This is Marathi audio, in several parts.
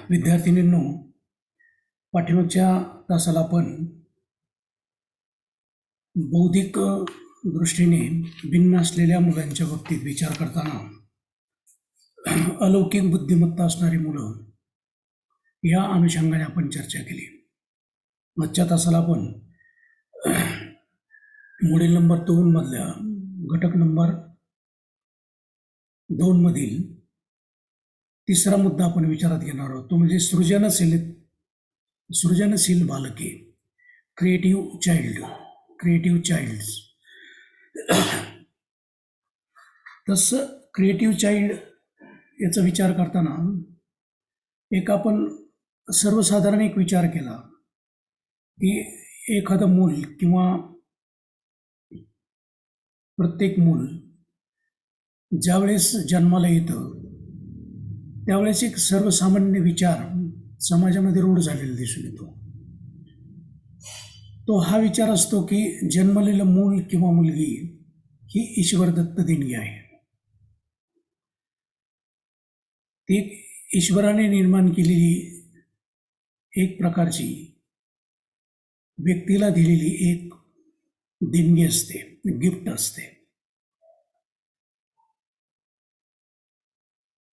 विद्यार्थिनींनो, पाठीमागच्या तासाला आपण बौद्धिक दृष्टीने भिन्न असलेल्या मुलांच्या बाबतीत विचार करताना अलौकिक बुद्धिमत्ता असणारी मुलं या अनुषंगाने आपण चर्चा केली. आजच्या तासाला आपण मॉड्यूल नंबर 2 मधल्या घटक नंबर 2 मधील तिसरा मुद्दा आपण विचारात घेणार आहोत. तो म्हणजे सृजनशील बालके, क्रिएटिव्ह चाइल्ड्स. तसं क्रिएटिव्ह चाइल्ड याचा विचार करताना आपण सर्वसाधारण एक विचार केला की एखादं मूल किंवा प्रत्येक मूल ज्यावेळेस जन्माला येतं त्यावेळेस एक सर्वसामान्य विचार समाजामध्ये रूढ झालेला दिसून येतो. तो हा विचार असतो की जन्मलेलं मूल किंवा मुलगी ही ईश्वरदत्त देणगी आहे. ती ईश्वराने निर्माण केलेली एक प्रकारची व्यक्तीला दिलेली एक देणगी असते, गिफ्ट असते.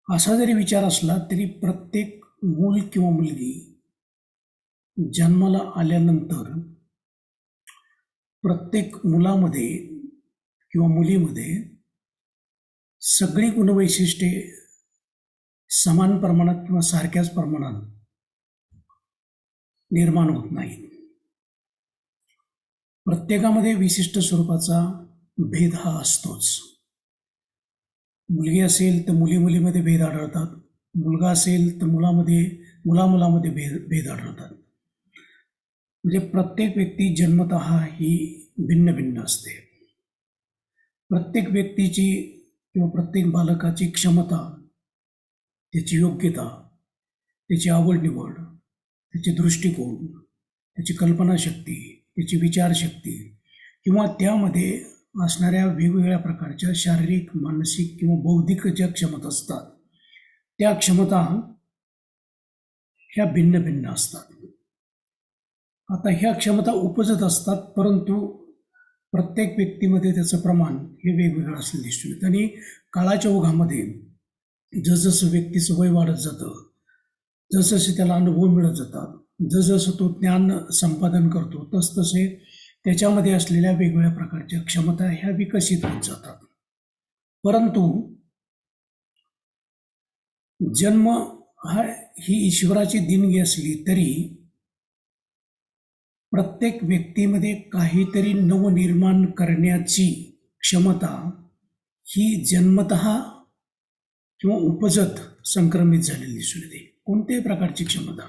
असा जरी विचार असला तरी प्रत्येक मूल किंवा मुलगी जन्माला आल्यानंतर प्रत्येक मुलामध्ये किंवा मुलीमध्ये सगळी गुणवैशिष्ट्ये समान प्रमाणात किंवा सारख्याच प्रमाणात निर्माण होत नाहीत. प्रत्येकामध्ये विशिष्ट स्वरूपाचा भेद हा असतोच. मुलगी असेल तर मुलीमध्ये भेद आढळतात, मुलगा असेल तर मुलामध्ये भेद आढळतात. म्हणजे प्रत्येक व्यक्ती जन्मतः ही भिन्न भिन्न असते. प्रत्येक व्यक्तीची किंवा प्रत्येक बालकाची क्षमता, त्याची योग्यता, त्याची आवड निवड, त्याचे दृष्टिकोन, त्याची कल्पनाशक्ती, त्याची विचारशक्ती किंवा त्यामध्ये असणाऱ्या वेगवेगळ्या प्रकारच्या शारीरिक, मानसिक किंवा बौद्धिक ज्या क्षमता असतात त्या क्षमता ह्या भिन्न भिन्न असतात. आता ह्या क्षमता उपजत असतात, परंतु प्रत्येक व्यक्तीमध्ये त्याचं प्रमाण हे वेगवेगळं असलं दिसून येतं. आणि काळाच्या ओघामध्ये जसजसं व्यक्तीचं वय वाढत जातं, जसजसे त्याला अनुभव मिळत जातात, जसजसं तो ज्ञान संपादन करतो तसतसे त्याच्यामध्ये असलेल्या वेगवेगळ्या प्रकारच्या क्षमता ह्या विकसित होत जातात. परंतु जन्म ही ईश्वराची देणगी असली तरी प्रत्येक व्यक्तीमध्ये काहीतरी नवनिर्माण करण्याची क्षमता ही जन्मतः किंवा उपजत संक्रमित झालेली दिसून येते. कोणत्याही प्रकारची क्षमता,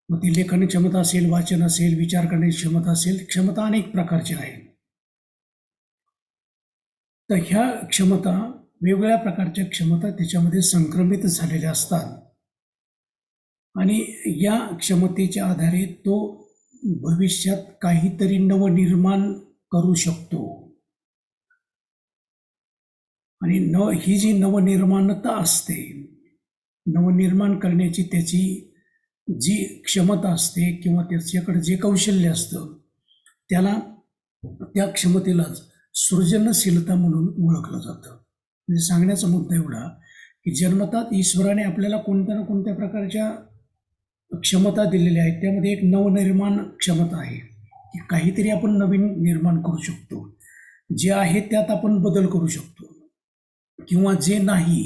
मग ती लेखन क्षमता असेल, वाचन असेल, विचार करण्याची क्षमता असेल, क्षमता अनेक प्रकारची आहे. तर ह्या क्षमता, वेगवेगळ्या प्रकारच्या क्षमता त्याच्यामध्ये संक्रमित झालेल्या असतात आणि या क्षमतेच्या आधारे तो भविष्यात काहीतरी नवनिर्माण करू शकतो. आणि ही जी नवनिर्माणता असते, नवनिर्माण करण्याची त्याची जी क्षमता असते किंवा त्याच्याकडे जे कौशल्य असतं त्याला, त्या क्षमतेलाच सृजनशीलता म्हणून ओळखलं जातं. म्हणजे सांगण्याचा मुद्दा एवढा की जन्मतात ईश्वराने आपल्याला कोणत्या ना कोणत्या प्रकारच्या क्षमता दिलेल्या आहेत. त्यामध्ये एक नवनिर्माण क्षमता आहे की काहीतरी आपण नवीन निर्माण करू शकतो, जे आहे त्यात आपण बदल करू शकतो किंवा जे नाही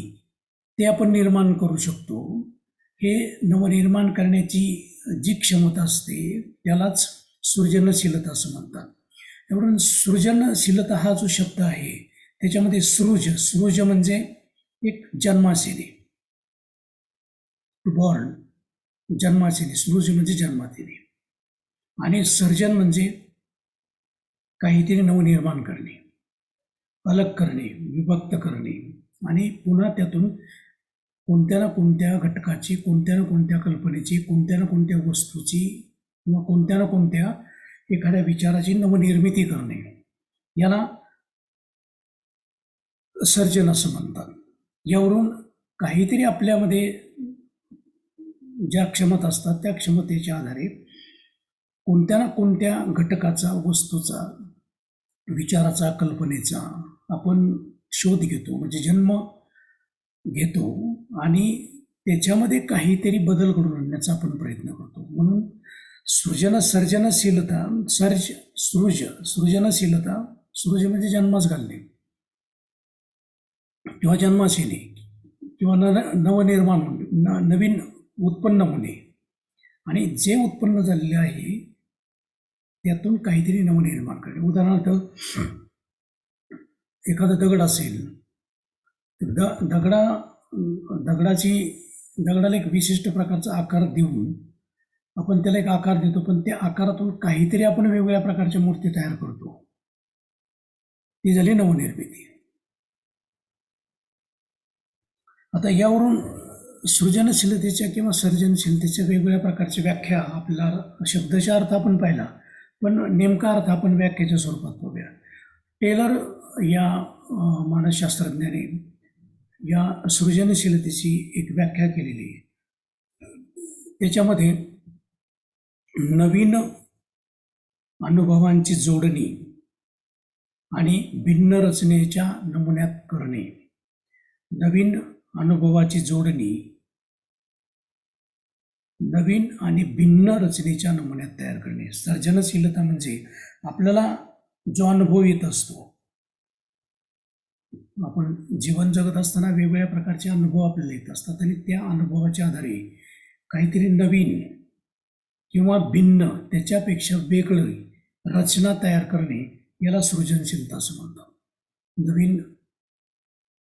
ते आपण निर्माण करू शकतो. हे नवनिर्माण करण्याची जी क्षमता असते त्यालाच सृजनशीलता असं म्हणतात. त्यावरून सृजनशीलता हा जो शब्द आहे त्याच्यामध्ये सृज म्हणजे एक जन्मास येणे, टू बॉर्न, जन्मास येणे, सृज म्हणजे जन्मात येणे, आणि सर्जन म्हणजे काहीतरी नवनिर्माण करणे, अलग करणे, विभक्त करणे आणि पुन्हा त्यातून कोणत्या ना कोणत्या घटकाची, कोणत्या ना कोणत्या कल्पनेची, कोणत्या ना कोणत्या वस्तूची किंवा कोणत्या ना कोणत्या एखाद्या विचाराची नवनिर्मिती करणे, याला सर्जन असं म्हणतात. यावरून काहीतरी आपल्यामध्ये ज्या क्षमता असतात त्या क्षमतेच्या आधारे कोणत्या ना कोणत्या घटकाचा, वस्तूचा, विचाराचा, कल्पनेचा आपण शोध घेतो, म्हणजे जन्म घेतो आणि त्याच्यामध्ये काहीतरी बदल घडवून आणण्याचा आपण प्रयत्न करतो. म्हणून सर्जनशीलता, सृजनशीलता, सृज म्हणजे जन्मास घालणे किंवा जन्मास येणे किंवा नवनिर्माण होणे, नवीन उत्पन्न होणे, आणि जे उत्पन्न झालेले आहे त्यातून काहीतरी नवनिर्माण करणे. उदाहरणार्थ, एखादा दगड असेल तर दगडाला एक विशिष्ट प्रकारचा आकार देऊन आपण त्याला एक आकार देतो, पण त्या आकारातून काहीतरी आपण वेगवेगळ्या प्रकारच्या मूर्ती तयार करतो. ती झाली नवनिर्मिती. आता यावरून सृजनशीलतेच्या किंवा सर्जनशीलतेच्या वेगवेगळ्या प्रकारच्या व्याख्या, आपल्याला शब्दाचा अर्थ आपण पाहिला, पण नेमका अर्थ आपण व्याख्याच्या स्वरूपात पाहूया. टेलर या मानसशास्त्रज्ञाने या सृजनशीलतेची एक व्याख्या केलेली आहे. त्याच्यामध्ये नवीन अनुभवांची जोडणी आणि भिन्न रचनेच्या नमुन्यात करणे. नवीन अनुभवाची जोडणी नवीन आणि भिन्न रचनेच्या नमुन्यात तयार करणे. सर्जनशीलता म्हणजे आपल्याला जो अनुभव येत असतो, आपण जीवन जगत असताना वेगवेगळ्या प्रकारचे अनुभव आपल्याला येत असतात आणि त्या अनुभवाच्या आधारे काहीतरी नवीन किंवा भिन्न, त्याच्यापेक्षा वेगळी रचना तयार करणे, याला सृजनशीलता असं म्हणतात. नवीन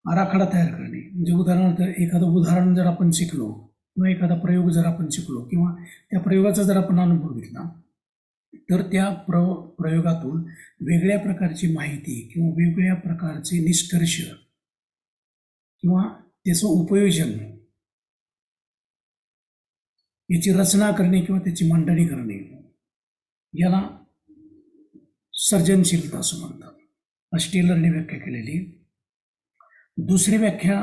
आराखडा तयार करणे म्हणजे उदाहरणार्थ एखादं उदाहरण जर आपण शिकलो किंवा एखादा प्रयोग जर आपण शिकलो किंवा त्या प्रयोगाचा जर आपण अनुभव घेतला, तर त्या प्रयोगातून वेगळ्या प्रकारची माहिती किंवा वेगवेगळ्या प्रकारचे निष्कर्ष किंवा त्याचं उपयोजन, याची रचना करणे किंवा त्याची मांडणी करणे, याला सर्जनशीलता असं म्हणतात. अशी टेलरने व्याख्या केलेली. दुसरी व्याख्या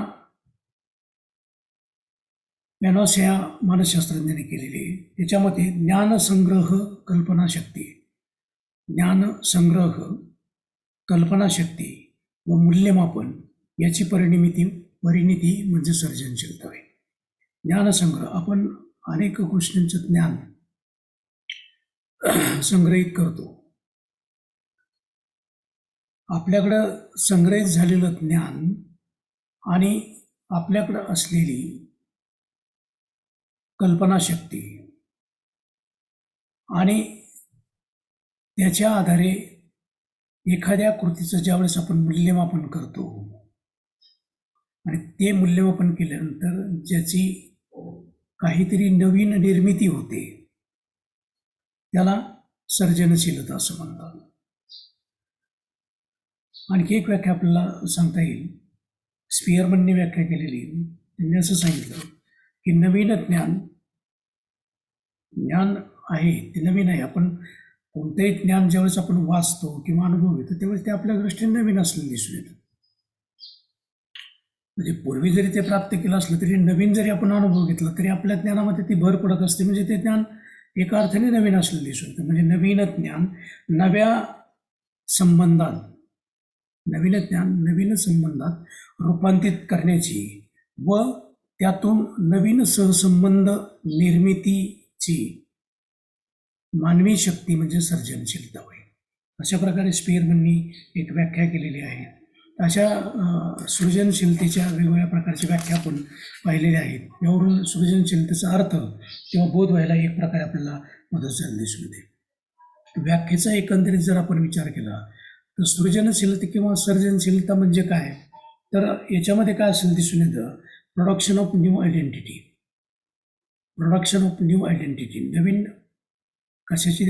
मॅनॉस या मानसशास्त्रज्ञाने केलेली आहे. त्याच्यामध्ये ज्ञानसंग्रह, कल्पनाशक्ती, कल्पनाशक्ती व मूल्यमापन याची परिणिती म्हणजे सर्जनशीलता आहे. ज्ञानसंग्रह, आपण अनेक गोष्टींचं ज्ञान संग्रहित करतो. आपल्याकडं संग्रहित झालेलं ज्ञान आणि आपल्याकडं असलेली कल्पनाशक्ती आणि त्याच्या आधारे एखाद्या कृतीचं ज्यावेळेस आपण मूल्यमापन करतो आणि ते मूल्यमापन केल्यानंतर ज्याची काहीतरी नवीन निर्मिती होते, त्याला सर्जनशीलता असं म्हणतात. आणखी एक व्याख्या आपल्याला सांगता येईल. स्पियरमनने व्याख्या केलेली. त्यांनी असं सांगितलं की नवीन ज्ञान आहे ते नवीन आहे. आपण कोणतंही ज्ञान ज्यावेळेस आपण वाचतो किंवा अनुभव घेतो त्यावेळेस ते आपल्या दृष्टीने नवीन असलेलं दिसून येतं. म्हणजे पूर्वी जरी ते प्राप्त केलं असलं तरी नवीन जरी आपण अनुभव घेतला तरी आपल्या ज्ञानामध्ये ती भर पडत असते. म्हणजे ते ज्ञान एका अर्थाने नवीन असलेलं दिसून येतं. म्हणजे नवीन ज्ञान नवीन संबंधात रूपांतरित करण्याची व त्यातून नवीन सहसंबंध निर्मितीची मानवी शक्ती म्हणजे सर्जनशीलता होय. अशा प्रकारे स्पियरमननी एक व्याख्या केलेली आहे. अशा सृजनशीलतेच्या वेगवेगळ्या प्रकारच्या व्याख्या आपण पाहिलेल्या आहेत. यावरून सृजनशीलतेचा अर्थ किंवा बोध व्हायला एक प्रकारे आपल्याला मदत झाली दिसून येते. व्याख्येचा एकंदरीत जर आपण विचार केला तर सृजनशीलता किंवा सर्जनशीलता म्हणजे काय, तर याच्यामध्ये काय असेल दिसून येतं, प्रोडक्शन ऑफ न्यू आयडेंटिटी, नवीन कशाची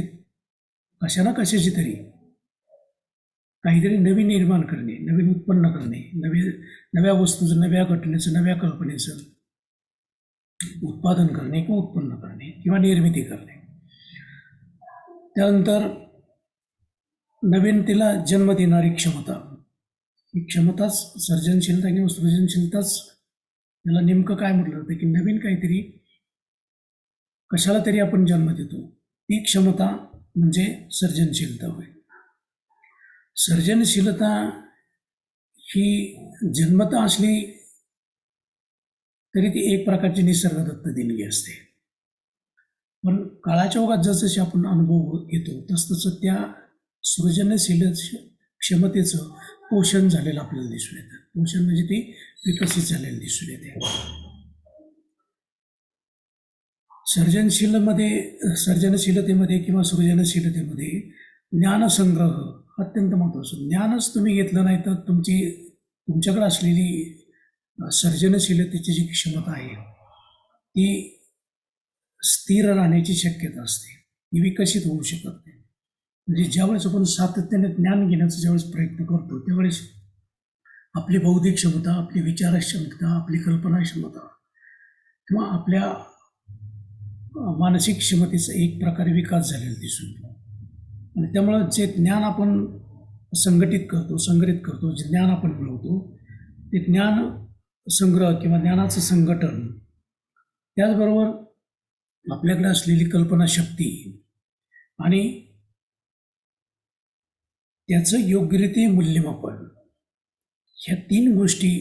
तरी काहीतरी नवीन निर्माण करणे, नवीन उत्पन्न करणे, नव्या वस्तूचं, नव्या घटनेचं, नव्या कल्पनेचं उत्पादन करणे किंवा उत्पन्न करणे किंवा निर्मिती करणे. त्यानंतर नवीनतेला जन्म देणारी क्षमता, ही क्षमताच सर्जनशीलता किंवा सृजनशीलताच त्याला नेमकं काय म्हटलं जातं की नवीन काहीतरी कशाला तरी आपण जन्म देतो, ती क्षमता म्हणजे सर्जनशीलता होय. सर्जनशीलता ही जन्मता असली तरी ती एक प्रकारची निसर्गदत्त देणगी असते. पण काळाच्या ओघात जसजसे आपण अनुभव घेतो तसतसं त्या सृजनशील क्षमतेचं पोषण झालेलं आपल्याला दिसून येतं. पोषण म्हणजे ती विकसित झालेली दिसून येते. सर्जनशीलतेमध्ये किंवा सृजनशीलतेमध्ये ज्ञानसंग्रह अत्यंत महत्त्वाचं. ज्ञानच तुम्ही घेतलं नाही तर तुमच्याकडे असलेली सर्जनशीलतेची जी क्षमता आहे ती स्थिर राहण्याची शक्यता असते, ती विकसित होऊ शकत नाही. म्हणजे ज्यावेळेस आपण सातत्याने ज्ञान घेण्याचा ज्यावेळेस प्रयत्न करतो त्यावेळेस आपली बौद्धिक क्षमता, आपली विचार क्षमता, आपली कल्पना क्षमता किंवा आपल्या मानसिक क्षमतेचा एक प्रकारे विकास झालेला दिसून येतो. आणि त्यामुळं जे ज्ञान आपण संग्रहित करतो, जे ज्ञान आपण मिळवतो ते ज्ञान संग्रह किंवा ज्ञानाचं संघटन, त्याचबरोबर आपल्याकडे असलेली कल्पनाशक्ती आणि त्याचं योग्यरीत्या मूल्यमापन, ह्या 3 गोष्टी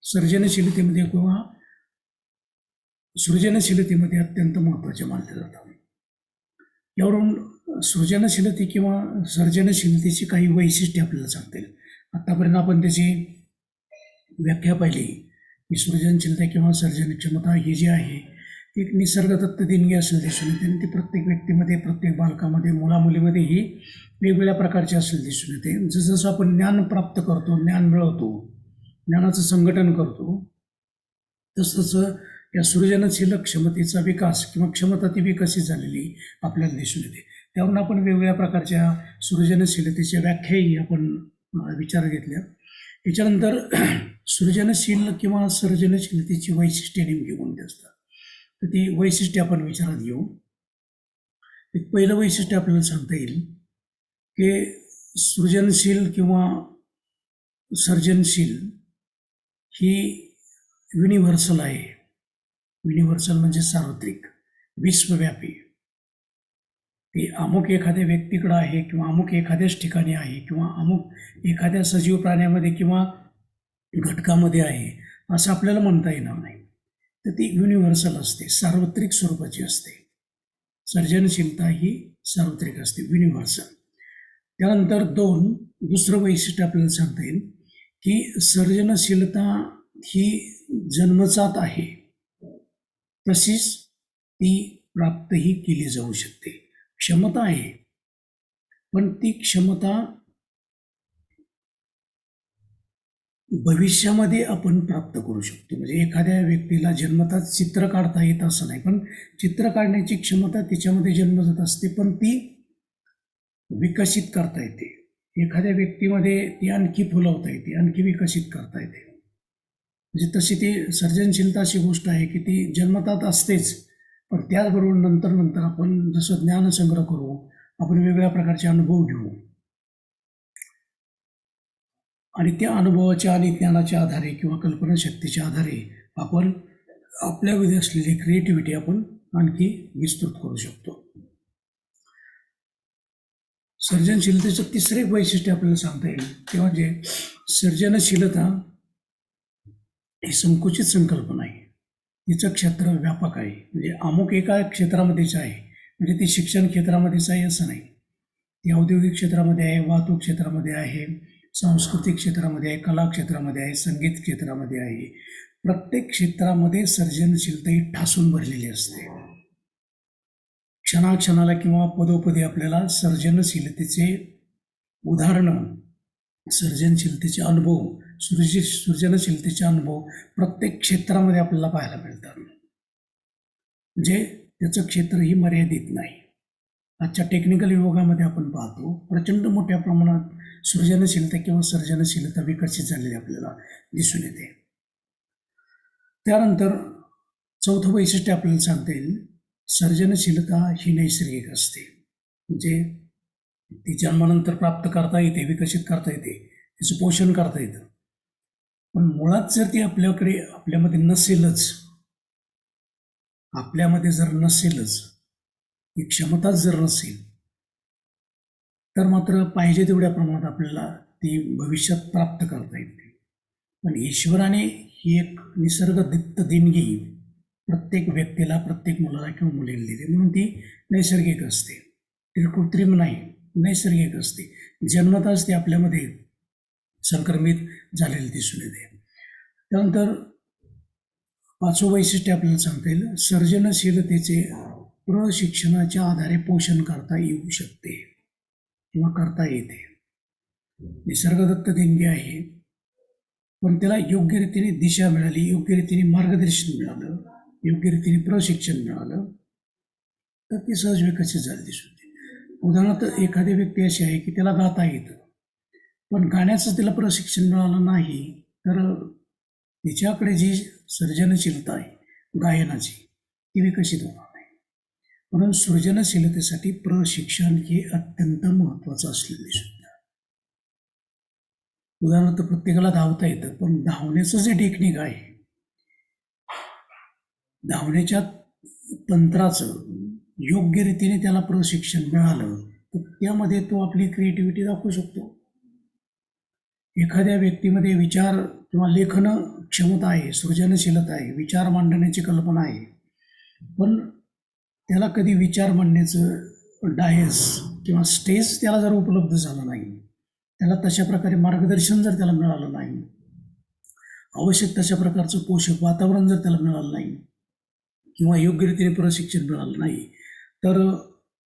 सर्जनशीलतेमध्ये किंवा सृजनशीलतेमध्ये अत्यंत महत्त्वाच्या मानल्या जातात. यावरून सृजनशीलते किंवा सर्जनशीलतेची काही वैशिष्ट्ये आपल्याला सांगता येईल. आत्तापर्यंत आपण त्याची व्याख्या पाहिली की सृजनशीलता किंवा सर्जनक्षमता ही जी आहे एक निसर्गदत्त देणगी असं दिसून येते आणि ती प्रत्येक व्यक्तीमध्ये, प्रत्येक बालकामध्ये, मुलामुलीमध्ये ही वेगवेगळ्या प्रकारची असं दिसून येते. जसं आपण ज्ञान प्राप्त करतो, ज्ञान मिळवतो, ज्ञानाचं संघटन करतो, तसं या सृजनशील क्षमतेचा विकास किंवा क्षमता ती विकसित झालेली आपल्याला दिसून येते. त्यावरून आपण वेगवेगळ्या प्रकारच्या सृजनशीलतेच्या व्याख्याही आपण विचार घेतल्या. त्याच्यानंतर सृजनशील किंवा सर्जनशीलतेची वैशिष्ट्ये नेमकी कोणती असतात तर ती वैशिष्ट्ये आपण विचारात घेऊ. एक पहिलं वैशिष्ट्य आपल्याला सांगता येईल की सृजनशील किंवा सर्जनशील ही युनिव्हर्सल आहे. युनिव्हर्सल म्हणजे सार्वत्रिक, विश्वव्यापी. ते अमुक एखाद्या व्यक्तीकडं आहे किंवा अमुक एखाद्याच ठिकाणी आहे किंवा अमुक एखाद्या सजीव प्राण्यामध्ये किंवा घटकामध्ये आहे असं आपल्याला म्हणता येणार नाही. तर ती युनिव्हर्सल असते, सार्वत्रिक स्वरूपाची असते. सर्जनशीलता ही सार्वत्रिक असते, युनिव्हर्सल. त्यानंतर दुसरं वैशिष्ट्य आपल्याला सांगता येईल की सर्जनशीलता ही जन्मजात आहे, तशीच ती प्राप्तही केली जाऊ शकते. क्षमता आहे पण ती क्षमता भविष्यामध्ये आपण प्राप्त करू शकतो. म्हणजे एखाद्या व्यक्तीला जन्मताच चित्र काढता येत असं नाही, पण चित्र काढण्याची क्षमता तिच्यामध्ये जन्मजात असते, पण ती विकसित करता येते. एखाद्या व्यक्तीमध्ये ती आणखी फुलवता येते, आणखी विकसित करता येते. म्हणजे तशी ती सर्जनशीलता अशी गोष्ट आहे की ती जन्मतात असतेच, पण त्याचबरोबर नंतर आपण जसं ज्ञानसंग्रह करू, आपण वेगवेगळ्या प्रकारचे अनुभव घेऊ आणि त्या अनुभवाच्या आणि ज्ञानाच्या आधारे किंवा कल्पनाशक्तीच्या आधारे आपण आपल्यामध्ये असलेली क्रिएटिव्हिटी आपण आणखी विस्तृत करू शकतो. सर्जनशीलतेचं तिसरे एक वैशिष्ट्य आपल्याला सांगता येईल ते म्हणजे सर्जनशीलता ही संकुचित संकल्पना आहे. तिचं क्षेत्र व्यापक आहे. म्हणजे अमुक एका क्षेत्रामध्येच आहे, म्हणजे ती शिक्षण क्षेत्रामध्येच आहे असं नाही. ती औद्योगिक क्षेत्रामध्ये आहे, वाहतूक क्षेत्रामध्ये आहे, सांस्कृतिक क्षेत्रामध्ये आहे, कला क्षेत्रामध्ये आहे, संगीत क्षेत्रामध्ये आहे. प्रत्येक क्षेत्रामध्ये सर्जनशीलता ही ठासून भरलेली असते. क्षणाक्षणाला किंवा पदोपदी आपल्याला सर्जनशीलतेचे उदाहरणं, सर्जनशीलतेचे अनुभव, सृजनशीलतेचे अनुभव प्रत्येक क्षेत्रामध्ये आपल्याला पाहायला मिळतात. म्हणजे त्याचं क्षेत्रही मर्यादित नाही. आजच्या टेक्निकल युगामध्ये आपण पाहतो प्रचंड मोठ्या प्रमाणात सृजनशीलता किंवा सर्जनशीलता विकसित झालेली आपल्याला दिसून येते. त्यानंतर चौथं वैशिष्ट्य आपल्याला सांगता येईल, सर्जनशीलता ही नैसर्गिक असते. म्हणजे ती जन्मानंतर प्राप्त करता येते, विकसित करता येते, तिचं पोषण करता येतं. पण मुळात जर ती आपल्यामध्ये नसेलच, आपल्यामध्ये जर नसेलच, ही क्षमताच जर नसेल, तर मात्र पाहिजे तेवढ्या प्रमाणात आपल्याला ती भविष्यात प्राप्त करता येते. पण ईश्वराने ही एक निसर्गदत्त देणगी प्रत्येक व्यक्तीला, प्रत्येक मुलाला किंवा मुलीला दिली, म्हणून ती नैसर्गिक असते, ती कृत्रिम नाही, नैसर्गिक असते. जन्मताच ती आपल्यामध्ये संक्रमित झालेली दिसून येते. त्यानंतर 5वं वैशिष्ट्य आपल्याला सांगता येईल, सर्जनशीलतेचे प्रशिक्षणाच्या आधारे पोषण करता येऊ शकते किंवा करता येते. निसर्गदत्त देणगी आहे, पण त्याला योग्य रीतीने दिशा मिळाली, योग्य रीतीने मार्गदर्शन मिळालं, योग्य रीतीने प्रशिक्षण मिळालं, तर ती सहज विकसित झाली दिसून येते. उदाहरणार्थ एखादी व्यक्ती अशी आहे की त्याला गाता येतं, पण गाण्याचं तिला प्रशिक्षण मिळालं नाही, तर तिच्याकडे जी सर्जनशीलता आहे गायनाची, ती विकसित होणार नाही. म्हणून सृजनशीलतेसाठी प्रशिक्षण हे अत्यंत महत्त्वाचं असलेलं दिसून येतं. उदाहरणार्थ प्रत्येकाला धावता येतं, पण धावण्याचं जे टेक्निक आहे, धावण्याच्या तंत्राचं योग्य रीतीने त्याला प्रशिक्षण मिळालं, तर त्यामध्ये तो आपली क्रिएटिव्हिटी दाखवू शकतो. एखाद्या व्यक्तीमध्ये विचार किंवा लेखन क्षमता आहे, सृजनशीलता आहे, विचार मांडण्याची कल्पना आहे, पण त्याला कधी विचार मांडण्याचं डायस किंवा स्टेज त्याला जर उपलब्ध झालं नाही, त्याला तशा प्रकारे मार्गदर्शन जर त्याला मिळालं नाही, आवश्यक तशा प्रकारचं पोषक वातावरण जर त्याला मिळालं नाही किंवा योग्य रीतीने प्रशिक्षण मिळालं नाही, तर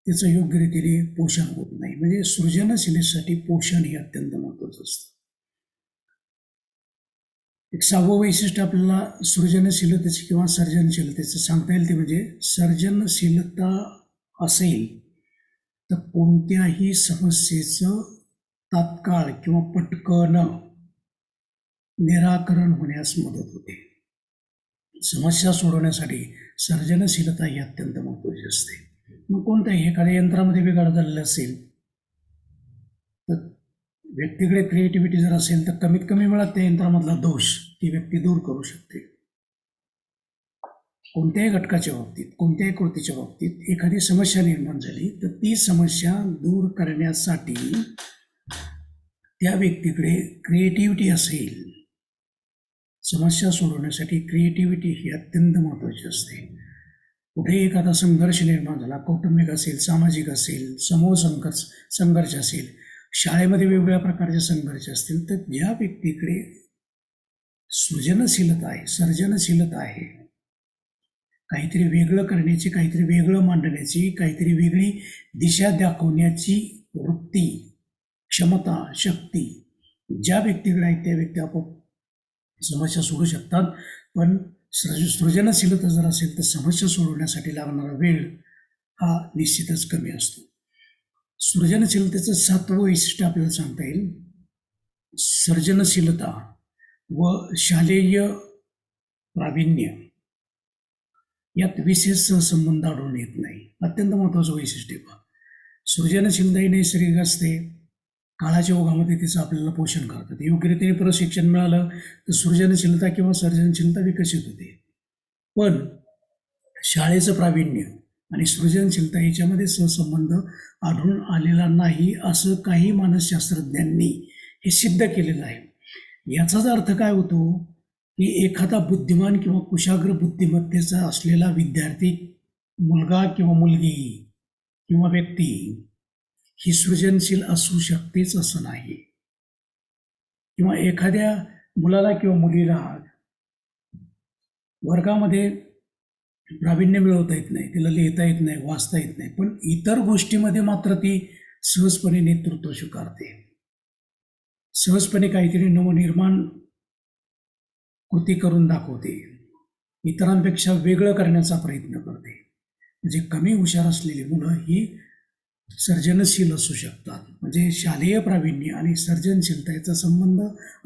त्याचं योग्य रीतीने पोषण होत नाही. म्हणजे सृजनशीलतेसाठी पोषण हे अत्यंत महत्त्वाचं असतं. एक 6वं वैशिष्ट्य आपल्याला सृजनशीलतेचे किंवा सर्जनशीलतेचं सांगता येईल, ते म्हणजे सर्जनशीलता असेल तर कोणत्याही समस्येचं तात्काळ किंवा पटकन निराकरण होण्यास मदत होते. समस्या सोडवण्यासाठी सर्जनशीलता ही अत्यंत महत्त्वाची असते. मग कोणत्याही एखाद्या यंत्रामध्ये बिघाड झालेला असेल, तर व्यक्तीकडे क्रिएटिव्हिटी जर असेल, तर कमीत कमी वेळात त्या यंत्रामधला दोष ती व्यक्ती दूर करू शकते. कोणत्याही घटकाच्या बाबतीत, कोणत्याही कृतीच्या बाबतीत एखादी समस्या निर्माण झाली, तर ती समस्या दूर करण्यासाठी त्या व्यक्तीकडे क्रिएटिव्हिटी असेल, समस्या सोडवण्यासाठी क्रिएटिव्हिटी ही अत्यंत महत्त्वाची असते. कुठेही एखादा संघर्ष निर्माण झाला, कौटुंबिक असेल, सामाजिक असेल, समूह संघर्ष असेल, शाळेमध्ये वेगवेगळ्या प्रकारचे संघर्ष असतील, तर ज्या व्यक्तीकडे सृजनशीलता आहे, सर्जनशीलता आहे, काहीतरी वेगळं करण्याची, काहीतरी वेगळं मांडण्याची, काहीतरी वेगळी दिशा दाखवण्याची वृत्ती, क्षमता, शक्ती ज्या व्यक्तीकडे आहे, त्या व्यक्ती आपोआप समस्या सोडू शकतात. पण सृजनशीलता जर असेल, तर समस्या सोडवण्यासाठी लागणारा वेळ हा निश्चितच कमी असतो. सृजनशीलतेचं 7वं वैशिष्ट्य आपल्याला सांगता येईल, सर्जनशीलता व शालेय प्रावीण्य यात विशेष सहसंबंध आढळून येत नाही. अत्यंत महत्त्वाचं वैशिष्ट्य आहे. सृजनशीलता ही नैसर्गिक असते, काळाच्या ओघामध्ये तिचं आपल्याला पोषण करतात. योग्यरीतीने प्रशिक्षण मिळालं तर सृजनशीलता किंवा सर्जनशीलता विकसित होते. पण शाळेचं प्रावीण्य आणि सृजनशीलता याच्यामध्ये सहसंबंध आढळून आलेला नाही, असं काही मानसशास्त्रज्ञांनी हे सिद्ध केलेलं आहे. याचाच अर्थ काय होतो की एखादा बुद्धिमान किंवा कुशाग्र बुद्धिमत्तेचा असलेला विद्यार्थी, मुलगा किंवा मुलगी किंवा व्यक्ती ही सृजनशील असू शकतेच असं नाही. किंवा एखाद्या मुलाला किंवा मुलीला वर्गामध्ये प्रावीण्य मिळवता येत नाही, तिला लिहिता येत नाही, वाचता येत नाही, पण इतर गोष्टीमध्ये मात्र ती सहजपणे नेतृत्व स्वीकारते, सहजपणे काहीतरी नवनिर्माण कृती करून दाखवते, इतरांपेक्षा वेगळं करण्याचा प्रयत्न करते. म्हणजे कमी हुशार असलेली मुलं ही सर्जनशील असू शकतात. म्हणजे शालेय प्रावीण्य आणि सर्जनशीलता याचा संबंध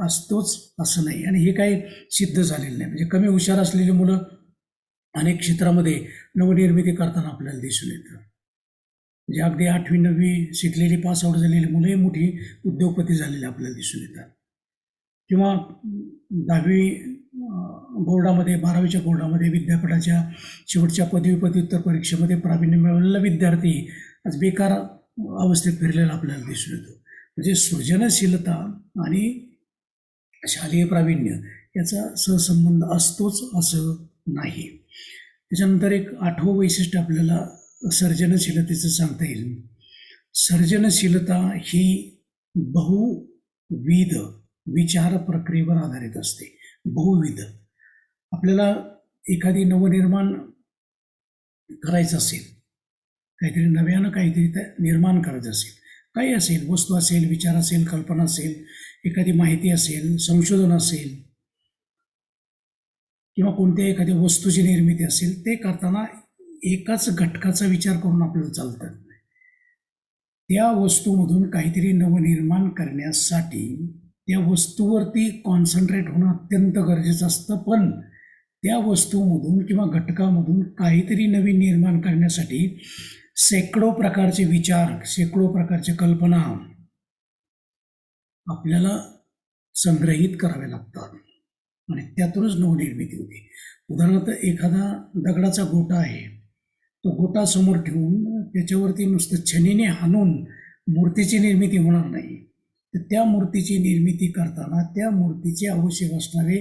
असतोच असं नाही, आणि हे काही सिद्ध झालेलं नाही. म्हणजे कमी हुशार असलेली मुलं अनेक क्षेत्रामध्ये नवनिर्मिती करताना आपल्याला दिसून येतं. म्हणजे अगदी 8वी 9वी शिकलेली, पास आऊट झालेली मुलंही मोठी उद्योगपती झालेली आपल्याला दिसून येतात. किंवा 10वी बोर्डामध्ये 12वीच्या बोर्डामध्ये विद्यापीठाच्या शेवटच्या पदवी पदव्युत्तर परीक्षेमध्ये प्रावीण्य मिळवलेला विद्यार्थी आज बेकार अवस्थेत फिरलेला आपल्याला दिसून येतो. म्हणजे सृजनशीलता आणि शालेय प्रावीण्य याचा सहसंबंध असतोच असं नाही. त्याच्यानंतर एक 8वं वैशिष्ट्य आपल्याला सर्जनशीलतेचं सांगता येईल. सर्जनशीलता ही बहुविध विचार प्रक्रियेवर आधारित असते. बहुविध. आपल्याला एखादी नवनिर्माण करायचं असेल, काहीतरी नव्यानं काहीतरी निर्माण करायचं असेल, काही असेल, वस्तू असेल, विचार असेल, कल्पना असेल, एखादी माहिती असेल, संशोधन असेल किंवा कोणत्याही एखाद्या वस्तूची निर्मिती असेल, ते करताना एकाच घटकाचा विचार करून आपल्याला चालतं. त्या वस्तूमधून काहीतरी नवनिर्माण करण्यासाठी त्या वस्तूवरती कॉन्सन्ट्रेट होणं अत्यंत गरजेचं असतं. पण त्या वस्तूमधून किंवा घटकामधून काहीतरी नवीन निर्माण करण्यासाठी शेकडो प्रकारचे विचार, शेकडो प्रकारच्या कल्पना आपल्याला संग्रहित कराव्या लागतात आणि त्यातूनच नवनिर्मिती होते. उदाहरणार्थ एखादा दगडाचा गोटा आहे, तो गोटा समोर ठेवून त्याच्यावरती नुसतं छनीने हाणून मूर्तीची निर्मिती होणार नाही. तर त्या मूर्तीची निर्मिती करताना त्या मूर्तीचे आवश्यक असणारे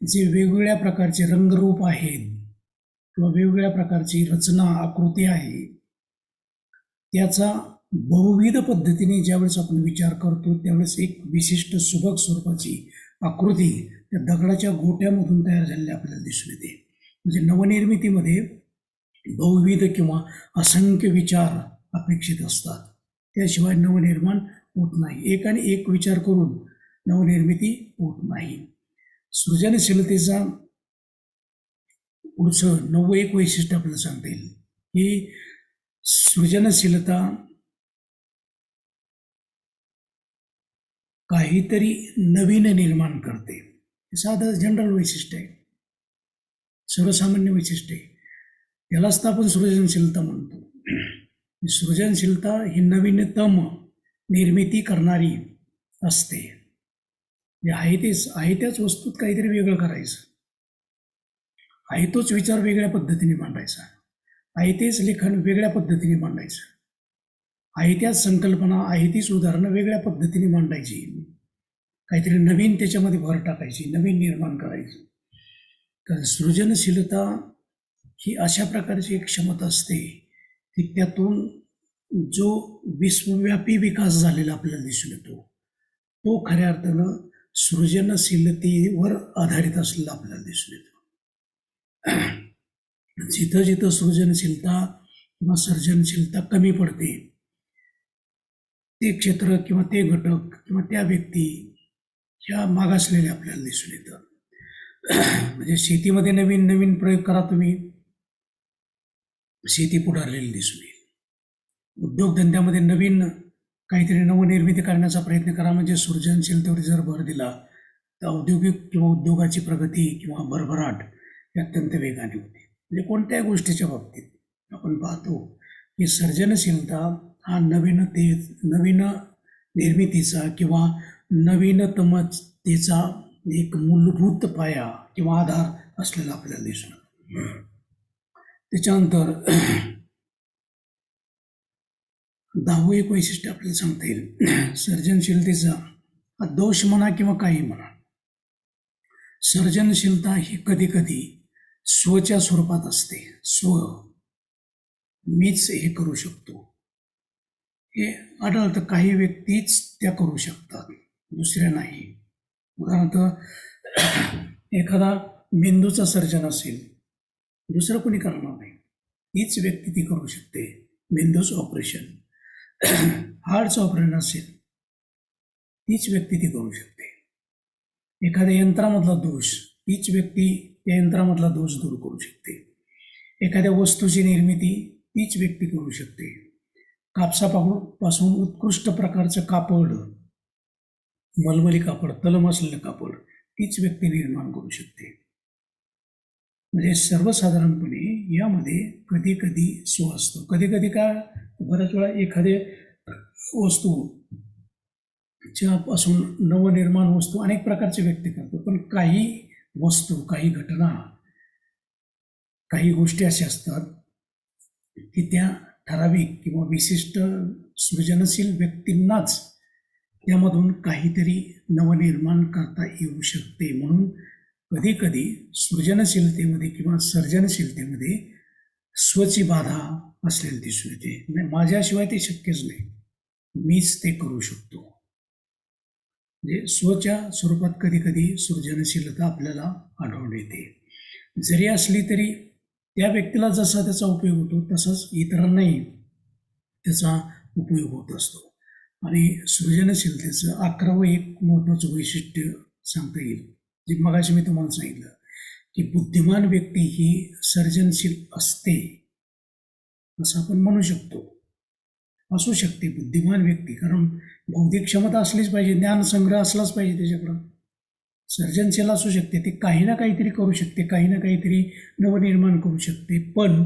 जे वेगवेगळ्या प्रकारचे रंगरूप आहेत किंवा वेगवेगळ्या प्रकारची रचना आकृती आहे, त्याचा बहुविध पद्धतीने ज्यावेळेस आपण विचार करतो त्यावेळेस एक विशिष्ट सुबक स्वरूपाची आकृती त्या दगडाच्या गोट्यामधून तयार झालेली आपल्याला दिसून येते. म्हणजे नवनिर्मितीमध्ये बहुविध किंवा असंख्य विचार अपेक्षित असतात, त्याशिवाय नवनिर्माण होत नाही. एक आणि एक विचार करून नवनिर्मिती होत नाही. सृजनशीलतेचा पुढचं 9वं एक वैशिष्ट्य आपल्याला सांगता येईल की सृजनशीलता काहीतरी नवीन निर्माण करते. साधं जनरल वैशिष्ट्य आहे, सर्वसामान्य वैशिष्ट्य आहे. त्यालाच तर आपण सृजनशीलता म्हणतो. सृजनशीलता ही नवीनतम निर्मिती करणारी असते. आहे त्याच वस्तूत काहीतरी वेगळं करायचं, आहे तोच विचार वेगळ्या पद्धतीने मांडायचा, आहे तेच लेखन वेगळ्या पद्धतीने मांडायचं, आहे त्याच संकल्पना, आहे तीच उदाहरणं वेगळ्या पद्धतीने मांडायची, काहीतरी नवीन त्याच्यामध्ये भर टाकायची, नवीन निर्माण करायचं. कारण सृजनशीलता ही अशा प्रकारची एक क्षमता असते की त्यातून जो विश्वव्यापी विकास झालेला आपल्याला दिसून येतो तो खऱ्या अर्थानं सृजनशीलतेवर आधारित असलेला आपल्याला दिसून येतो. जिथं जिथं सृजनशीलता किंवा सर्जनशीलता कमी पडते ते क्षेत्र किंवा ते घटक किंवा त्या व्यक्ती ह्या मागासलेल्या आपल्याला दिसून येतं. म्हणजे शेतीमध्ये नवीन नवीन प्रयोग करा तुम्ही, शेती पुढारलेली दिसून येईल. उद्योगधंद्यामध्ये नवीन काहीतरी नवनिर्मिती करण्याचा प्रयत्न करा, म्हणजे सृजनशीलतेवर जर भर दिला तर औद्योगिक किंवा उद्योगाची प्रगती किंवा भरभराट ही अत्यंत वेगाने होते. म्हणजे कोणत्याही गोष्टीच्या बाबतीत आपण पाहतो की सर्जनशीलता हा नवीन निर्मितीचा किंवा नवीनतमतेचा एक मूलभूत पाया किंवा आधार असलेला आपल्याला दिसून. त्याच्यानंतर 10वं एक वैशिष्ट्य आपल्याला सांगता येईल सर्जनशीलतेचा दोष म्हणा किंवा काही म्हणा. सर्जनशीलता ही कधी कधी स्वच्या स्वरूपात असते. मीच हे करू शकतो हे आढळतं. काही व्यक्तीच त्या करू शकतात, दुसऱ्या नाही. उदाहरणार्थ एखादा मेंदूचा सर्जन असेल, दुसरं कोणी करणार नाही, तीच व्यक्ती ती करू शकते. मेंदूचं ऑपरेशन, हार्टचं ऑपरेशन असेल, तीच व्यक्ती ती करू शकते. एखाद्या यंत्रामधला दोष, तीच व्यक्ती त्या यंत्रामधला दोष दूर करू शकते. एखाद्या वस्तूची निर्मिती तीच व्यक्ती करू शकते. कापसापासून उत्कृष्ट प्रकारचं कापड, मलमली कापड, तलम असलेलं कापड तीच व्यक्ती निर्माण करू शकते. म्हणजे सर्वसाधारणपणे यामध्ये कधी कधी स्व असतो. कधी कधी का बऱ्याच वेळा एखादी वस्तू च्यापासून नवनिर्माण वस्तू अनेक प्रकारचे व्यक्त करतो. पण काही वस्तू, काही घटना, काही गोष्टी अशा असतात की त्या ठराविक किंवा विशिष्ट सृजनशील व्यक्तींनाच त्यामधून काहीतरी नवनिर्माण करता येऊ शकते. म्हणून कधी कधी सृजनशीलतेमध्ये किंवा सर्जनशीलतेमध्ये स्वची बाधा असलेली दिसून येते. नाही, माझ्याशिवाय ते शक्यच नाही, मीच ते करू शकतो. म्हणजे स्वच्या स्वरूपात कधी कधी सृजनशीलता आपल्याला आढळून येते. जरी असली तरी त्या व्यक्तीला जसा त्याचा उपयोग होतो तसाच इतरांनाही त्याचा उपयोग होत असतो. आणि सृजनशीलतेचं 11वं एक महत्त्वाचं वैशिष्ट्य सांगता येईल, जे मगाशी मी तुम्हाला सांगितलं की बुद्धिमान व्यक्ती ही सर्जनशील असते असं आपण म्हणू शकतो. असू शकते बुद्धिमान व्यक्ती, कारण बौद्धिक क्षमता असलीच पाहिजे, ज्ञान संग्रह असलाच पाहिजे त्याच्याकडं. सर्जनशील असू शकते, ते काही ना काहीतरी करू शकते, काही ना काहीतरी नवनिर्माण करू शकते. पण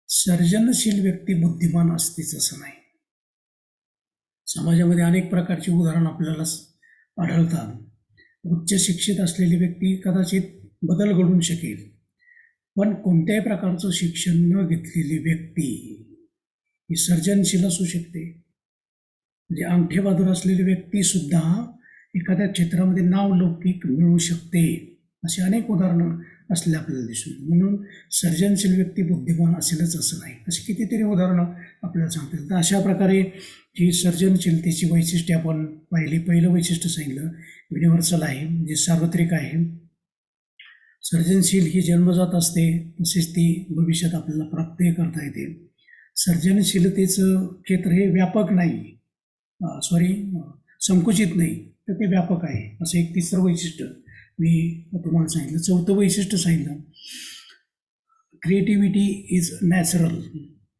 सर्जनशील व्यक्ती बुद्धिमान असतेच असं नाही. समाजामध्ये अनेक प्रकारची उदाहरणं आपल्याला आढळतात. उच्च शिक्षित असलेली व्यक्ती कदाचित बदल घडवू शकेल, पण कोणत्याही प्रकारचं शिक्षण न घेतलेली व्यक्ती ही सर्जनशील असू शकते. म्हणजे अंगठे बहादूर असलेली व्यक्ती सुद्धा एखाद्या क्षेत्रामध्ये नावलौकिक मिळवू शकते. अशी अनेक उदाहरणं असले आपल्याला दिसून. म्हणून सर्जनशील व्यक्ती बुद्धिमान असेलच असं नाही, अशी कितीतरी उदाहरणं आपल्याला सांगतील. तर अशा प्रकारे ही सर्जनशीलतेची वैशिष्ट्ये आपण पाहिली. पहिलं वैशिष्ट्य सांगितलं युनिव्हर्सल आहे, म्हणजे सार्वत्रिक आहे. सर्जनशील ही जन्मजात असते, तसेच ती भविष्यात आपल्याला प्राप्तही करता येते. सर्जनशीलतेचं क्षेत्र हे व्यापक नाही, संकुचित नाही, तर ते व्यापक आहे. असं एक तिसरं वैशिष्ट्य मी तुम्हाला सांगितलं. चौथं वैशिष्ट्य सांगितलं क्रिएटिव्हिटी इज नॅचरल.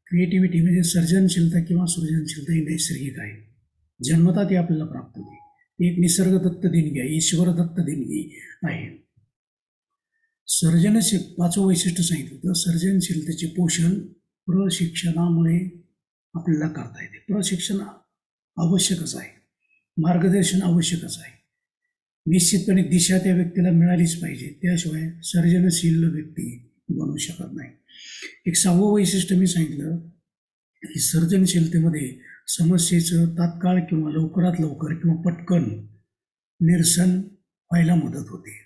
क्रिएटिव्हिटी म्हणजे सर्जनशीलता किंवा सृजनशीलता ही नैसर्गिक आहे, जन्मता ती आपल्याला प्राप्त होते. ती एक निसर्गदत्त देणगी आहे, ईश्वरदत्त देणगी आहे. सर्जनशील पाचवं वैशिष्ट्य सांगितलं तर सर्जनशीलतेचे पोषण प्रशिक्षणामुळे आपल्याला करता येते. प्रशिक्षण आवश्यकच आहे, मार्गदर्शन आवश्यकच आहे. निश्चितपणे दिशा त्या व्यक्तीला मिळालीच पाहिजे, त्याशिवाय सर्जनशील व्यक्ती बनू शकत नाही. एक 6वं वैशिष्ट्य मी सांगितलं की सर्जनशीलतेमध्ये समस्येचं तात्काळ किंवा लवकरात लवकर किंवा पटकन निरसन व्हायला मदत होते.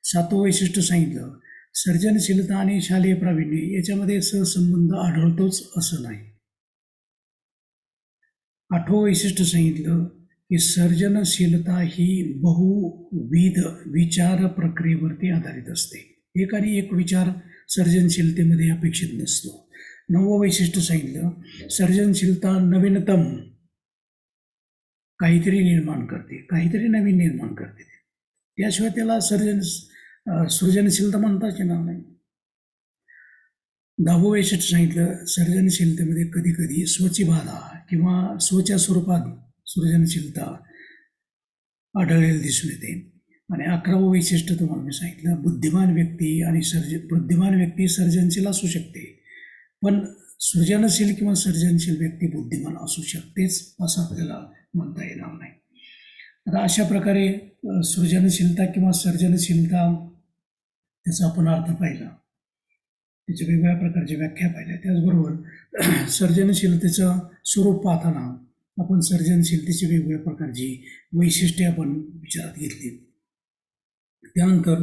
7वं वैशिष्ट्य सांगितलं सर्जनशीलता आणि शालेय प्रावीण्य याच्यामध्ये सहसंबंध आढळतोच असं नाही. 8वं वैशिष्ट्य सांगितलं की सर्जनशीलता ही बहुविध विचार प्रक्रियेवरती आधारित असते. एक आणि एक विचार सर्जनशीलतेमध्ये अपेक्षित नसतो. 9वं वैशिष्ट्य सांगितलं सर्जनशीलता नवीनतम काहीतरी निर्माण करते, काहीतरी नवीन निर्माण करते, त्याशिवाय त्याला सृजनशीलता म्हणताच येणार नाही. 10वं वैशिष्ट्य सांगितलं सर्जनशीलतेमध्ये कधी कधी स्वची बाधा किंवा स्वच्या स्वरूपात सृजनशीलता आढळलेली दिसून येते. आणि 11वं वैशिष्ट्य तुम्हाला मी सांगितलं बुद्धिमान व्यक्ती सर्जनशील असू शकते, पण सृजनशील किंवा सर्जनशील व्यक्ती बुद्धिमान असू शकतेच असं आपल्याला म्हणता येणार नाही. आता अशा प्रकारे सृजनशीलता किंवा सर्जनशीलता त्याचा आपण अर्थ पाहिला, त्याच्या वेगवेगळ्या प्रकारच्या व्याख्या पाहिल्या. त्याचबरोबर सर्जनशीलतेचं स्वरूप पाहताना आपण सर्जनशीलतेची वेगवेगळ्या प्रकारची वैशिष्ट्ये आपण विचारात घेतली. त्यानंतर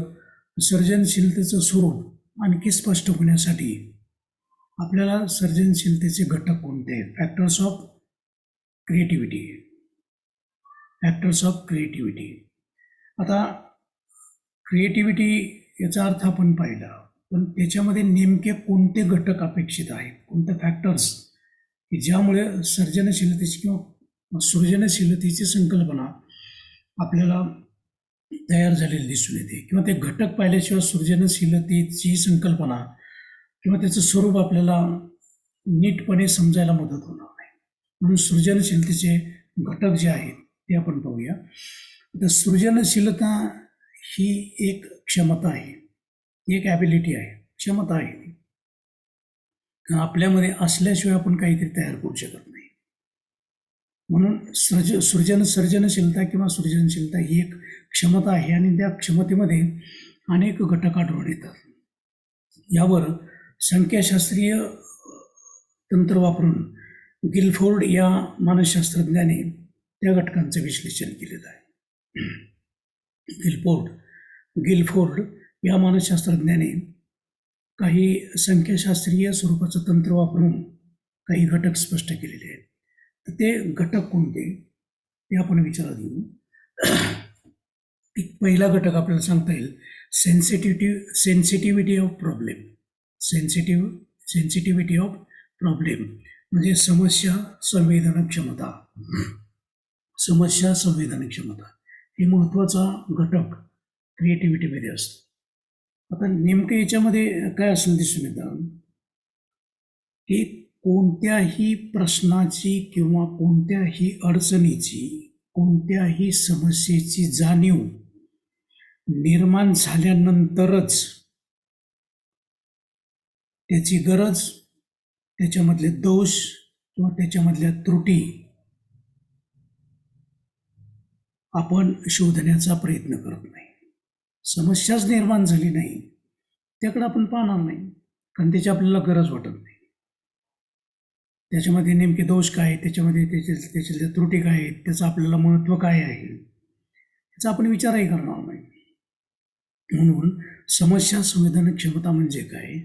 सर्जनशीलतेचं स्वरूप आणखी स्पष्ट होण्यासाठी आपल्याला सर्जनशीलतेचे घटक कोणते आहेत, फॅक्टर्स ऑफ क्रिएटिव्हिटी. आता क्रिएटिव्हिटी याचा अर्थ आपण पाहिला, पण त्याच्यामध्ये नेमके कोणते घटक अपेक्षित आहेत, कोणते फॅक्टर्स की ज्यामुळे सर्जनशीलतेची किंवा सृजनशीलतेची संकल्पना आपल्याला तयार झालेली दिसून येते, किंवा ते घटक पाहिल्याशिवाय सृजनशीलतेची संकल्पना किंवा त्याचं स्वरूप आपल्याला नीटपणे समजायला मदत होणार नाही. म्हणून सृजनशीलतेचे घटक जे आहेत ते आपण पाहूया. तर सृजनशीलता ही एक क्षमता आहे, एक ॲबिलिटी आहे, क्षमता आहे. आपल्यामध्ये असल्याशिवाय आपण काहीतरी तयार करू शकत नाही. म्हणून सर्जनशीलता किंवा सृजनशीलता ही एक क्षमता आहे आणि त्या क्षमतेमध्ये अनेक घटक आढळून येतात. यावर संख्याशास्त्रीय तंत्र वापरून गिलफोर्ड या मानसशास्त्रज्ञाने त्या घटकांचं विश्लेषण केलेलं आहे. गिलफोर्ड या मानसशास्त्रज्ञाने काही संख्याशास्त्रीय स्वरूपाचं तंत्र वापरून काही घटक स्पष्ट केलेले आहेत. तर ते घटक कोणते ते आपण विचारात घेऊ. एक पहिला घटक आपल्याला सांगता येईल sensitivity of problem. Sensitivity of problem म्हणजे समस्या संवेदन क्षमता. हे महत्त्वाचा घटक क्रिएटिव्हिटीमध्ये असतो. आता नेमकं याच्यामध्ये काय असेल दिसून येतं की कोणत्याही प्रश्नाची किंवा कोणत्याही अडचणीची, कोणत्याही समस्येची जाणीव निर्माण झाल्यानंतरच त्याची गरज, त्याच्यामधले दोष किंवा त्याच्यामधल्या त्रुटी आपण शोधण्याचा प्रयत्न करत नाही. समस्याच निर्माण झाली नाही त्याकडे आपण पाहणार नाही, कारण त्याची आपल्याला गरज वाटत नाही. त्याच्यामध्ये नेमके दोष काय आहेत, त्याच्यातल्या त्रुटी काय आहेत, त्याचं आपल्याला महत्त्व काय आहे याचा आपण विचारही करणार नाही. म्हणून समस्या संवेदन क्षमता म्हणजे काय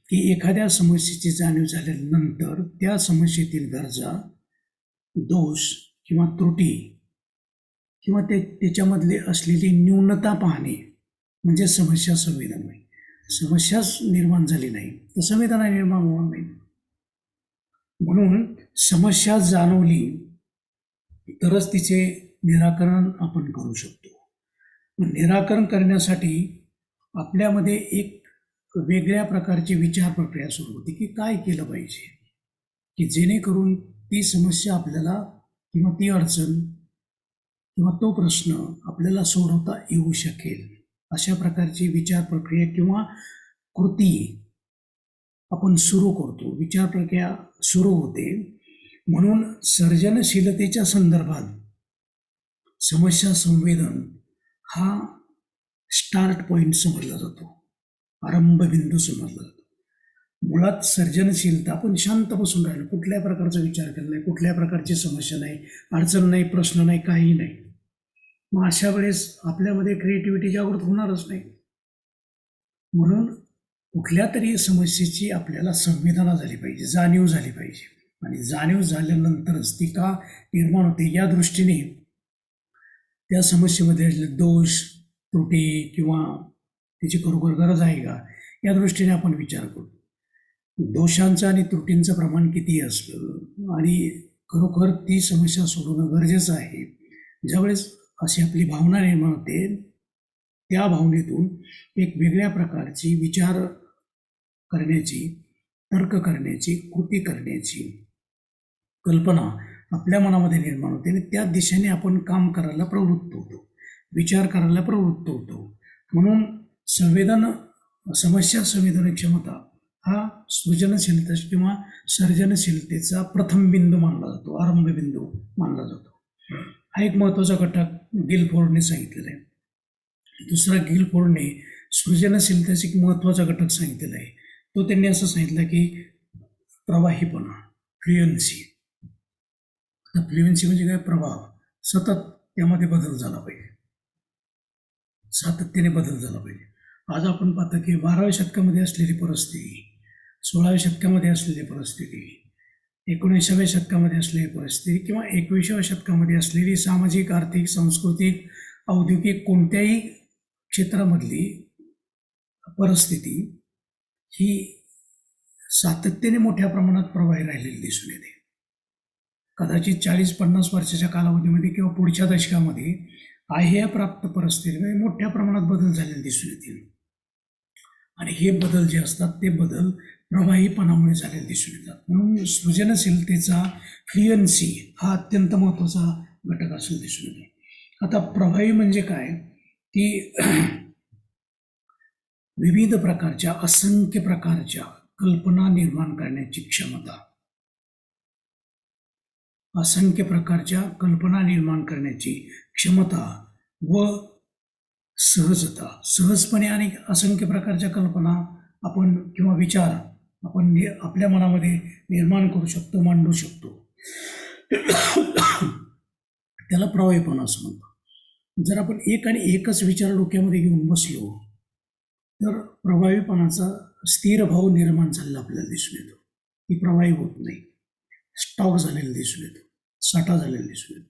की एखाद्या समस्येची जाणीव झाल्यानंतर त्या समस्येतील गरजा, दोष किंवा त्रुटी किंवा त्याच्यामधले असलेली न्यूनता पाहणे म्हणजे समस्या संवेदन नाही. समस्याच निर्माण झाली नाही तर संवेदना निर्माण होणार नाही. म्हणून समस्या जाणवली तरच तिचे निराकरण आपण करू शकतो. निराकरण करण्यासाठी आपल्यामध्ये एक वेगळ्या प्रकारची विचार प्रक्रिया सुरू होते की काय केलं पाहिजे की जेणेकरून ती समस्या आपल्याला किंवा ती अडचण किंवा तो प्रश्न आपल्याला सोडवता येऊ शकेल. अशा प्रकारची विचार प्रक्रिया किंवा कृती आपण सुरू करतो, विचार प्रक्रिया सुरू होते. म्हणून सर्जनशीलतेच्या संदर्भात समस्या संवेदन हा स्टार्ट पॉईंट समजला जातो, आरंभबिंदू समजला जातो. मुळात सर्जनशीलता आपण शांत बसून राहिलो, कुठल्या प्रकारचा विचार केला नाही, कुठल्या प्रकारची समस्या नाही, अडचण नाही, प्रश्न नाही, काही नाही. मग अशा वेळेस आपल्यामध्ये क्रिएटिव्हिटी जागृत होणारच नाही. म्हणून कुठल्या तरी समस्येची आपल्याला संवेदना झाली पाहिजे, जाणीव झाली पाहिजे. आणि जाणीव झाल्यानंतरच ती का निर्माण होते या दृष्टीने त्या समस्येमध्ये दोष, त्रुटी किंवा त्याची खरोखर गरज आहे का या दृष्टीने आपण विचार करू. दोषांचं आणि त्रुटींचं प्रमाण किती असलं आणि खरोखर ती समस्या सोडवणं गरजेचं आहे. ज्यावेळेस अशी आपली भावना निर्माण होते, त्या भावनेतून एक वेगळ्या प्रकारची विचार करण्याची, तर्क करण्याची, कृती करण्याची कल्पना आपल्या मनामध्ये निर्माण होते आणि त्या दिशेने आपण काम करायला प्रवृत्त होतो, विचार करायला प्रवृत्त होतो. म्हणून समस्या संवेदन क्षमता हा सृजनशीलता किंवा सर्जनशीलतेचा प्रथम बिंदू मानला जातो, आरंभ बिंदू मानला जातो. हा एक महत्त्वाचा घटक गिलफोर्डने सांगितलेला आहे. दुसरा गिलफोर्डने सृजनशीलतेचा एक महत्त्वाचा घटक सांगितलेला आहे. तो त्यांनी असं सांगितलं की प्रवाहीपणा, फ्लुएन्सी. आता फ्लुएन्सी म्हणजे काय? प्रवाह. सतत त्यामध्ये बदल झाला पाहिजे, सातत्याने बदल झाला पाहिजे. आज आपण पाहतो की 12व्या शतकामध्ये असलेली परिस्थिती, 16व्या शतकामध्ये असलेली परिस्थिती, 19व्या शतकामध्ये असलेली परिस्थिती किंवा 21व्या शतकामध्ये असलेली सामाजिक, आर्थिक, सांस्कृतिक, औद्योगिक कोणत्याही क्षेत्रामधली परिस्थिती ही सातत्याने मोठ्या प्रमाणात प्रवाही राहिलेली दिसून येते. कदाचित 40-50 वर्षाच्या कालावधीमध्ये किंवा पुढच्या दशकामध्ये प्राप्त परिस्थितीमध्ये मोठ्या प्रमाणात बदल झालेले दिसून येतील. आणि हे बदल जे असतात ते बदल प्रवाहीपणामुळे झालेले दिसून येतात. म्हणून सृजनशीलतेचा फ्लुएन्सी हा अत्यंत महत्त्वाचा घटक असं दिसून येतो. आता प्रवाही म्हणजे काय की विविध प्रकारच्या, असंख्य प्रकारच्या कल्पना निर्माण करण्याची क्षमता. असंख्य प्रकारच्या कल्पना निर्माण करण्याची क्षमता व सहजता. सहजपणे आणि असंख्य प्रकारच्या कल्पना आपण किंवा विचार आपण आपल्या मनामध्ये निर्माण करू शकतो, मांडू शकतो. त्याला प्रवाहीपणा असं म्हणतो. जर आपण एक आणि एकच विचार डोक्यामध्ये घेऊन बसलो तर प्रभावीपणाचा स्थिर भाव निर्माण झालेला आपल्याला दिसून येतो. ती प्रवाही होत नाही, स्टॉक झालेला दिसून येतो, साठा झालेला दिसून येतो.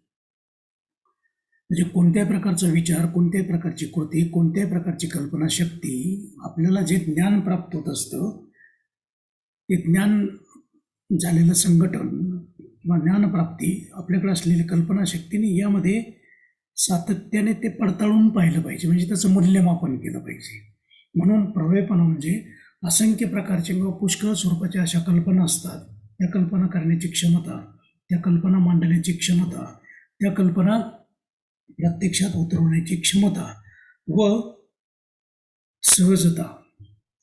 म्हणजे कोणत्याही प्रकारचा विचार, कोणत्याही प्रकारची कृती, कोणत्याही प्रकारची कल्पनाशक्ती, आपल्याला जे ज्ञान प्राप्त होत असतं ते ज्ञान झालेलं संघटन किंवा ज्ञानप्राप्ती, आपल्याकडे असलेली कल्पनाशक्तीने यामध्ये सातत्याने ते पडताळून पाहिलं पाहिजे, म्हणजे त्याचं मूल्यमापन केलं पाहिजे. म्हणून प्रवाहीपणा म्हणजे असंख्य प्रकारचे किंवा पुष्कळ स्वरूपाच्या अशा कल्पना असतात, त्या कल्पना करण्याची क्षमता, त्या कल्पना मांडण्याची क्षमता, त्या कल्पना प्रत्यक्षात उतरवण्याची क्षमता व सहजता.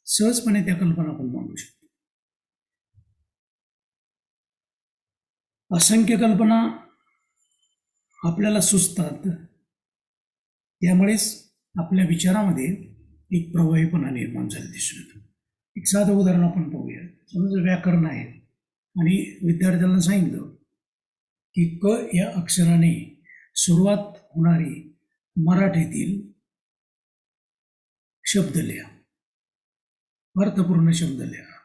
सहजपणे त्या कल्पना आपण मांडू शकतो. असंख्य कल्पना आपल्याला सुचतात, त्यामुळेच आपल्या विचारामध्ये एक प्रवाहीपणा निर्माण झाला दिसून येतो. एक साधं उदाहरण आपण पाहूया. समजा व्याकरण आहे आणि विद्यार्थ्यांना सांगितलं की क या अक्षराने सुरुवात होणारी मराठीतील शब्द लिहा, अर्थपूर्ण शब्द लिहा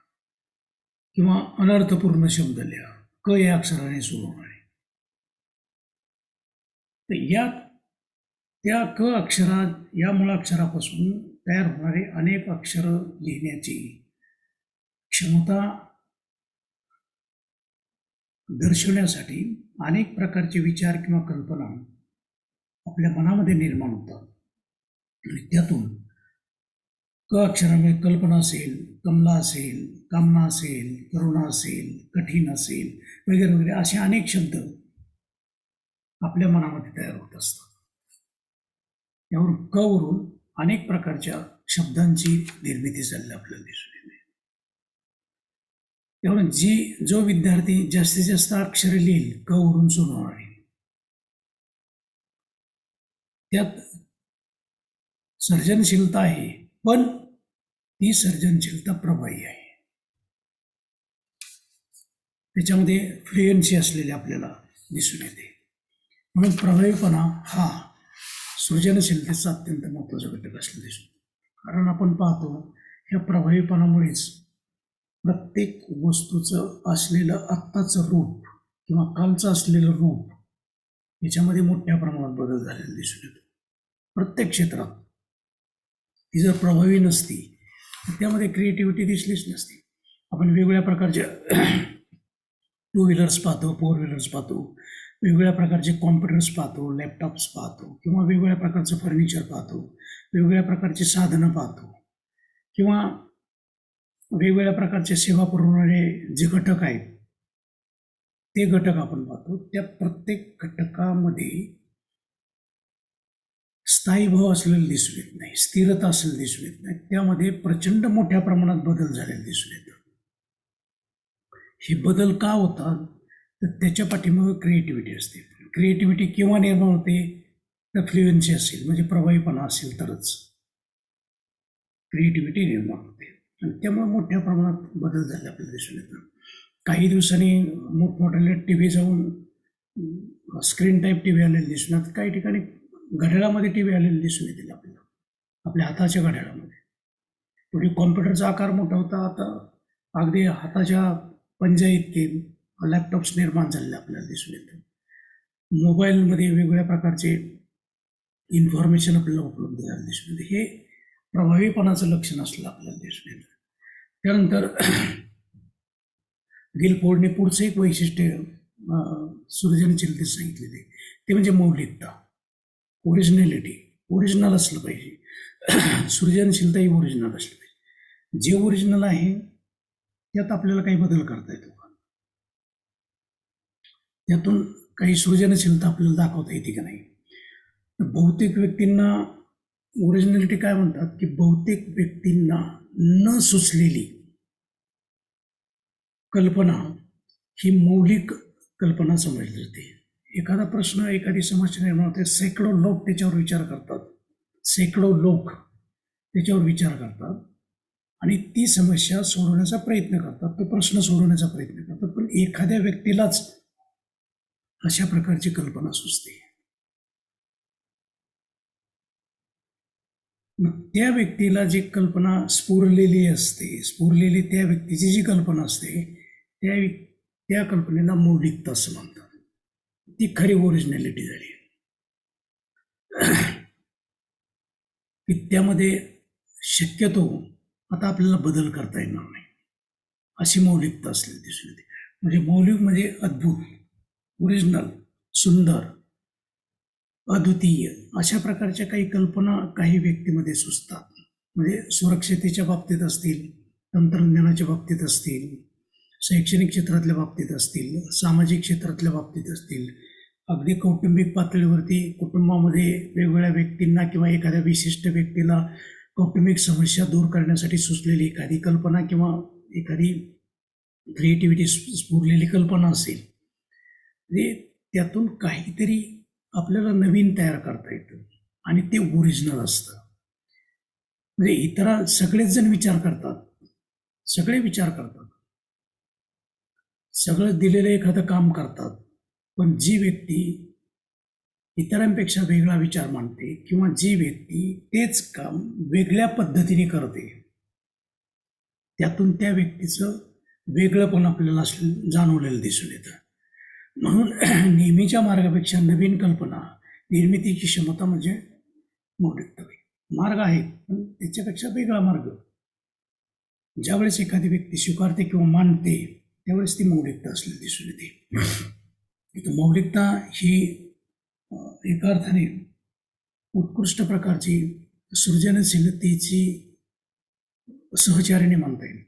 किंवा अनर्थपूर्ण शब्द लिहा, क या अक्षराने सुरू होणारे. तर त्या क अक्षरात, या मूळाक्षरापासून तयार होणारे अनेक अक्षर लिहिण्याची क्षमता दर्शवण्यासाठी अनेक प्रकारचे विचार किंवा कल्पना आपल्या मनामध्ये निर्माण होतात. आणि त्यातून क अक्षरामुळे कल्पना असेल, कमला असेल, कामना असेल, करुणा असेल, कठीण असेल वगैरे वगैरे असे अनेक शब्द आपल्या मनामध्ये तयार होत असतात. त्यावरून क वरून अनेक प्रकारच्या शब्दांची निर्मिती झालेली आपल्याला दिसून येते. त्यावरून जो विद्यार्थी जास्तीत जास्त अक्षरे लिहिल क वरून सुरू होणारी, त्यात सर्जनशीलता आहे, पण ती सर्जनशीलता प्रभावी आहे. त्याच्यामध्ये फ्लुएन्सी असलेली आपल्याला दिसून येते. म्हणून प्रभावीपणा हा सृजनशीलतेचा अत्यंत महत्त्वाचा घटक असला दिसून. कारण आपण पाहतो ह्या प्रभावीपणामुळेच प्रत्येक वस्तूचं असलेलं आत्ताचं रूप किंवा कालचं असलेलं रूप याच्यामध्ये मोठ्या प्रमाणात बदल झालेला दिसून येतो. प्रत्येक क्षेत्रात ती जर प्रभावी नसती तर त्यामध्ये क्रिएटिव्हिटी दिसलीच नसती. आपण वेगवेगळ्या प्रकारच्या टू व्हीलर्स पाहतो, फोर व्हीलर्स पाहतो, वेगवेगळ्या प्रकारचे कॉम्प्युटर्स पाहतो, लॅपटॉप्स पाहतो किंवा वेगवेगळ्या प्रकारचं फर्निचर पाहतो, वेगवेगळ्या प्रकारची साधनं पाहतो किंवा वेगवेगळ्या प्रकारचे सेवा पुरवणारे जे घटक आहेत ते घटक आपण पाहतो. त्या प्रत्येक घटकामध्ये स्थायी भाव असलेलं दिसून येत नाही, स्थिरता असलेलं दिसून येत नाही. त्यामध्ये प्रचंड मोठ्या प्रमाणात बदल झालेले दिसून येतात. हे बदल का होतात तर त्याच्या पाठीमागे क्रिएटिव्हिटी असते. क्रिएटिव्हिटी केव्हा निर्माण होते तर फ्लुएन्सी असेल, म्हणजे प्रभावीपणा असेल तरच क्रिएटिव्हिटी निर्माण होते. आणि त्यामुळे मोठ्या प्रमाणात बदल झाले आपल्याला दिसून येतात. काही दिवसांनी मोठमोठ्याने टी व्ही जाऊन स्क्रीन टाईप टी व्ही आलेले दिसून येतात. काही ठिकाणी घड्याळामध्ये टी व्ही आलेले दिसून येतील आपल्याला, आपल्या हाताच्या घड्याळामध्ये. पूर्वी कॉम्प्युटरचा आकार मोठा होता, आता अगदी हाताच्या पंजा इतके लॅपटॉप्स निर्माण झालेले आपल्याला दिसून येतात. मोबाईलमध्ये वेगवेगळ्या प्रकारचे इन्फॉर्मेशन आपल्याला उपलब्ध झाले दिसून येते. हे प्रभावीपणाचं लक्षण असलं आपल्याला दिसून येतं. त्यानंतर गिलफोर्डने पुढचं एक वैशिष्ट्य सृजनशीलतेत सांगितलेले ते म्हणजे मौलिकता, ओरिजिनॅलिटी. ओरिजिनल असलं पाहिजे. सृजनशीलता ही ओरिजिनल असली पाहिजे. जे ओरिजिनल आहे त्यात आपल्याला काही बदल करता येतो, त्यातून काही सृजनशीलता आपल्याला दाखवता येते का नाही. तर बहुतेक व्यक्तींना ओरिजिनॅलिटी काय म्हणतात की बहुतेक व्यक्तींना न सुचलेली कल्पना ही मौलिक कल्पना समजली जाते. एखादा प्रश्न, एखादी समस्या निर्माण होते, शेकडो लोक त्याच्यावर विचार करतात, शेकडो लोक त्याच्यावर विचार करतात आणि ती समस्या सोडवण्याचा प्रयत्न करतात, तो प्रश्न सोडवण्याचा प्रयत्न करतात. पण एखाद्या व्यक्तीलाच अशा प्रकारची कल्पना सुचते. मग त्या व्यक्तीला जी कल्पना स्फुरलेली असते, स्फुरलेली त्या व्यक्तीची जी कल्पना असते, त्या त्या कल्पनेला मौलिकता असं म्हणतात. ती खरी ओरिजिनॅलिटी झाली. की त्यामध्ये शक्यतो आता आपल्याला बदल करता येणार नाही, अशी मौलिकता असलेली दिसून येते. म्हणजे मौलिक म्हणजे अद्भुत, ओरिजिनल, सुंदर, अद्वितीय अशा प्रकारच्या काही कल्पना काही व्यक्तीमध्ये सुचतात. म्हणजे सुरक्षितेच्या बाबतीत असतील, तंत्रज्ञानाच्या बाबतीत असतील, शैक्षणिक क्षेत्रातल्या बाबतीत असतील, सामाजिक क्षेत्रातल्या बाबतीत असतील, अगदी कौटुंबिक पातळीवरती कुटुंबामध्ये वेगवेगळ्या व्यक्तींना किंवा एखाद्या विशिष्ट व्यक्तीला कौटुंबिक समस्या दूर करण्यासाठी सुचलेली एखादी कल्पना किंवा एखादी क्रिएटिव्हिटी स्फुरलेली कल्पना असेल, म्हणजे त्यातून काहीतरी आपल्याला नवीन तयार करता येतं आणि ते ओरिजिनल असतं. म्हणजे इतर सगळेच जण विचार करतात, सगळे विचार करतात, सगळं दिलेलं एखादं काम करतात, पण जी व्यक्ती इतरांपेक्षा वेगळा विचार मांडते किंवा जी व्यक्ती तेच काम वेगळ्या पद्धतीने करते, त्यातून त्या व्यक्तीचं वेगळंपण आपल्याला जाणवलेलं दिसून येतं. म्हणून नेहमीच्या मार्गापेक्षा नवीन कल्पना निर्मितीची क्षमता म्हणजे मौलिकता. मार्ग आहेत, पण त्याच्यापेक्षा वेगळा मार्ग ज्यावेळेस एखादी व्यक्ती स्वीकारते किंवा मानते, त्यावेळेस ती मौलिकता असलेली दिसून येते. मौलिकता ही एका अर्थाने उत्कृष्ट प्रकारची सृजनशीलतेची सहचार्याने मानता येईल.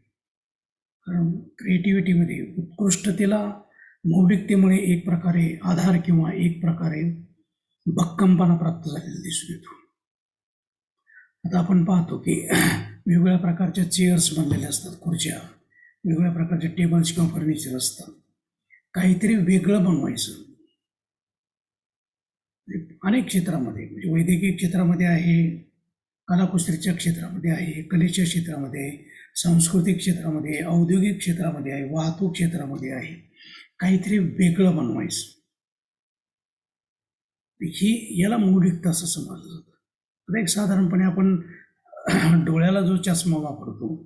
कारण क्रिएटिव्हिटीमध्ये उत्कृष्टतेला मौलिकतेमुळे एक प्रकारे आधार किंवा एक प्रकारे भक्कमपणा प्राप्त झालेला दिसून येतो. आता आपण पाहतो की वेगवेगळ्या प्रकारच्या चेअर्स बनलेल्या असतात, खुर्च्या, वेगवेगळ्या प्रकारचे टेबल्स किंवा फर्निचर असतात. काहीतरी वेगळं बनवायचं अनेक क्षेत्रामध्ये, म्हणजे वैद्यकीय क्षेत्रामध्ये आहे, कलाकुसरीच्या क्षेत्रामध्ये आहे, कलेच्या क्षेत्रामध्ये आहे, सांस्कृतिक क्षेत्रामध्ये आहे, औद्योगिक क्षेत्रामध्ये आहे, वाहतूक क्षेत्रामध्ये आहे. काहीतरी वेगळं बनवायचं, ही याला मौलिकता असं समजलं जातं. आता एक साधारणपणे आपण डोळ्याला जो चष्मा वापरतो,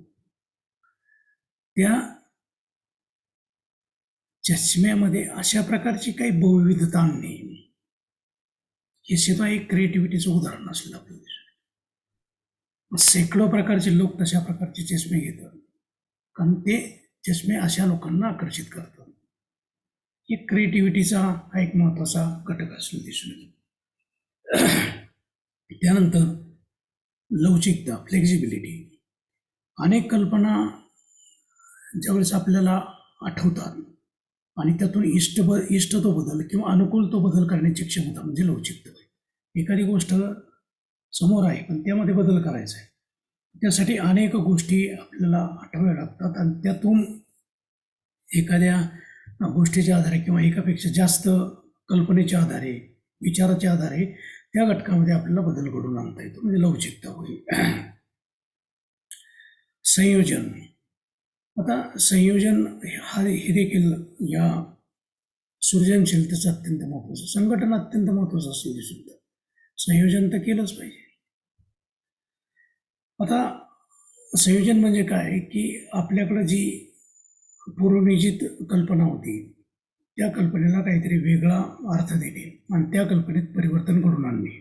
त्या चष्म्यामध्ये अशा प्रकारची काही बहुविधता आणणे, हे सुद्धा एक क्रिएटिव्हिटीचं उदाहरण असलेलं आपल्याला दिसतं. शेकडो प्रकारचे लोक तशा प्रकारचे चष्मे घेतात, कारण ते चष्मे अशा लोकांना आकर्षित करतात. हे क्रिएटिव्हिटीचा हा एक महत्त्वाचा घटक असलेला दिसून येतो. त्यानंतर लवचिकता, फ्लेक्झिबिलिटी. अनेक कल्पना ज्यावेळेस आपल्याला आठवतात आणि त्यातून इष्ट तो बदल किंवा अनुकूल तो बदल करण्याची क्षमता म्हणजे लवचिकता. एखादी गोष्ट समोर आहे पण त्यामध्ये बदल करायचा आहे, त्यासाठी अनेक गोष्टी आपल्याला आठवाव्या लागतात आणि त्यातून एखाद्या गोष्टीच्या आधारे किंवा एकापेक्षा जास्त कल्पनेच्या आधारे, विचाराच्या आधारे त्या घटकामध्ये आपल्याला बदल घडवून आणता येतो, म्हणजे लवचिकता होईल. संयोजन. आता संयोजन हे देखील या सृजनशीलतेचं अत्यंत महत्त्वाचं, संघटन अत्यंत महत्त्वाचं असं दिसून येतं. संयोजन तर केलंच पाहिजे. आता संयोजन म्हणजे काय की आपल्याकडं जी पूर्वनियोजित कल्पना होती, त्या कल्पनेला काहीतरी वेगळा अर्थ देणे आणि त्या कल्पनेत परिवर्तन घडवून आणणे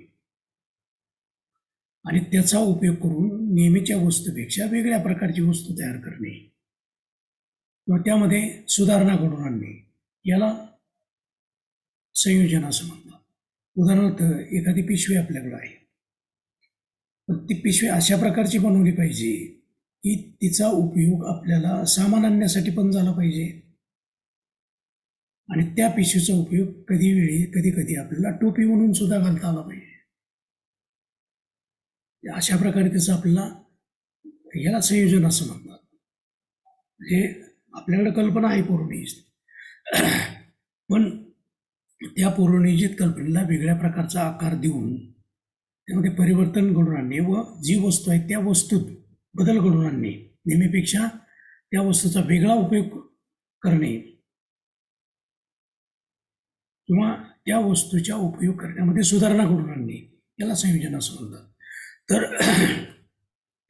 आणि त्याचा उपयोग करून नेहमीच्या वस्तूपेक्षा वेगळ्या प्रकारची वस्तू तयार करणे किंवा त्यामध्ये सुधारणा घडवून आणणे, याला संयोजन असं म्हणतात. उदाहरणार्थ एखादी पिशवी आपल्याकडे आहे, पण ती पिशवी अशा प्रकारची बनवली पाहिजे की तिचा उपयोग आपल्याला सामान आणण्यासाठी पण झाला पाहिजे आणि त्या पिशवीचा उपयोग कधी कधी आपल्याला टोपी म्हणून सुद्धा घालता आला पाहिजे. अशा प्रकारे त्याचं आपल्याला याला संयोजन असं म्हणतात. म्हणजे आपल्याकडे कल्पना आहे पूर्वी, पण त्या पूर्वनियोजित कल्पनेला वेगळ्या प्रकारचा आकार देऊन त्यामध्ये परिवर्तन घडवून आणणे व जी वस्तू आहे त्या वस्तूत बदल घडवून आणणे, नेहमीपेक्षा त्या वस्तूचा वेगळा उपयोग करणे किंवा त्या वस्तूच्या उपयोग करण्यामध्ये सुधारणा घडवून आणणे, याला संयोजन असं म्हणतात. तर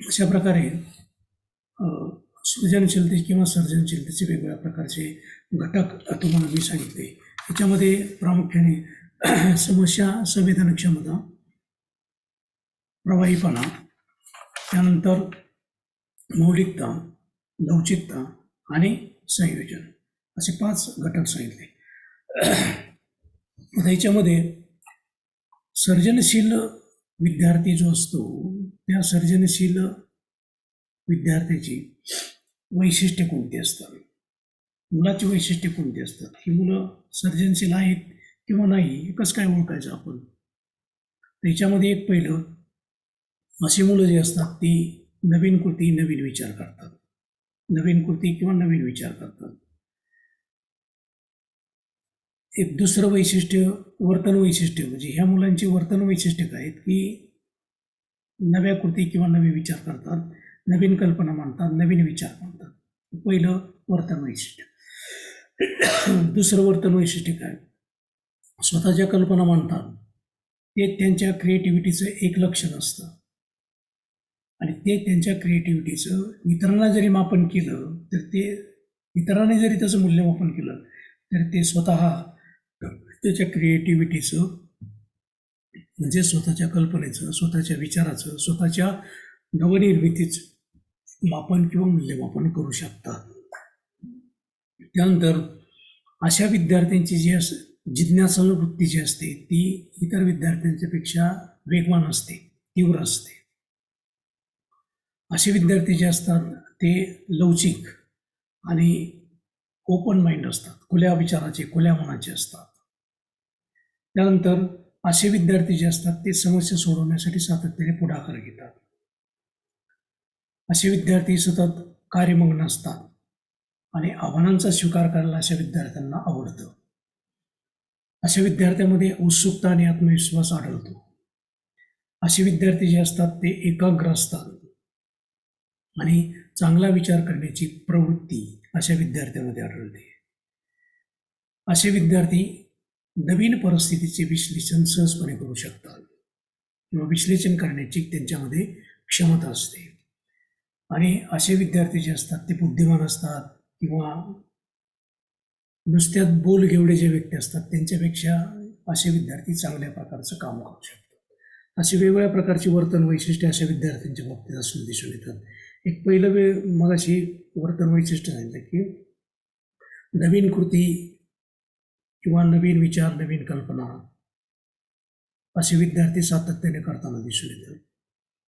अशा प्रकारे सृजनशीलते किंवा सर्जनशीलतेचे वेगवेगळ्या प्रकारचे घटक तुम्हाला मी सांगितले. त्याच्यामध्ये प्रामुख्याने समस्या संवेदन क्षमता, प्रवाहीपणा, त्यानंतर मौलिकता, लवचिकता आणि संयोजन असे 5 घटक सांगितले. आता याच्यामध्ये सर्जनशील विद्यार्थी जो असतो त्या सर्जनशील विद्यार्थ्याची वैशिष्ट्ये कोणती असतात, मुलाची वैशिष्ट्ये कोणती असतात, ही मुलं सर्जनशील आहेत किंवा नाही हे कसं काय ओळखायचं आपण. त्याच्यामध्ये एक पहिलं, अशी मुलं जी असतात ती नवीन कृती नवीन विचार करतात, नवीन कृती किंवा नवीन विचार करतात. एक दुसरं वैशिष्ट्य वर्तन वैशिष्ट्य, म्हणजे ह्या मुलांची वर्तन वैशिष्ट्य काय आहेत की नव्या कृती किंवा नवे विचार करतात, नवीन कल्पना मांडतात, नवीन विचार मांडतात. पहिलं वर्तन वैशिष्ट्य. दुसरं वर्तन वैशिष्ट्य काय, स्वतःच्या कल्पना मांडतात, ते त्यांच्या क्रिएटिव्हिटीचं एक लक्षण असतं आणि ते त्यांच्या क्रिएटिव्हिटीचं इतरांना जरी मापन केलं तर ते इतरांनी जरी त्याचं मूल्यमापन केलं तर ते स्वतः त्याच्या क्रिएटिव्हिटीचं म्हणजे स्वतःच्या कल्पनेचं, स्वतःच्या विचाराचं, स्वतःच्या नवनिर्मितीचं मापन किंवा मूल्यमापन करू शकतात. त्यानंतर अशा विद्यार्थ्यांची जी जिज्ञासा वृत्ती जी असते ती इतर विद्यार्थ्यांच्यापेक्षा वेगवान असते, तीव्र असते. असे विद्यार्थी जे असतात ते लवचिक आणि ओपन माइंड असतात, खुल्या विचाराचे, खुल्या मनाचे असतात. त्यानंतर असे विद्यार्थी जे असतात ते समस्या सोडवण्यासाठी सातत्याने पुढाकार घेतात. असे विद्यार्थी सतत कार्यमग्न असतात आणि आव्हानांचा स्वीकार करायला अशा विद्यार्थ्यांना आवडतं. अशा विद्यार्थ्यांमध्ये उत्सुकता आणि आत्मविश्वास आढळतो. असे विद्यार्थी जे असतात ते एकाग्र असतात आणि चांगला विचार करण्याची प्रवृत्ती अशा विद्यार्थ्यांमध्ये आढळते. असे विद्यार्थी नवीन परिस्थितीचे विश्लेषण सहजपणे करू शकतात किंवा विश्लेषण करण्याची त्यांच्यामध्ये क्षमता असते. आणि असे विद्यार्थी जे असतात ते बुद्धिमान असतात किंवा नुसत्यात बोल घेवडे जे व्यक्ती असतात त्यांच्यापेक्षा असे विद्यार्थी चांगल्या प्रकारचं काम करू शकतात. अशी वेगवेगळ्या प्रकारची वर्तन वैशिष्ट्ये अशा विद्यार्थ्यांच्या बाबतीत असून दिसून येतात. एक पहिलं मगाशी वर्तन वैशिष्ट्य सांगितलं की नवीन कृती किंवा नवीन विचार, नवीन कल्पना असे विद्यार्थी सातत्याने करताना दिसून येतात.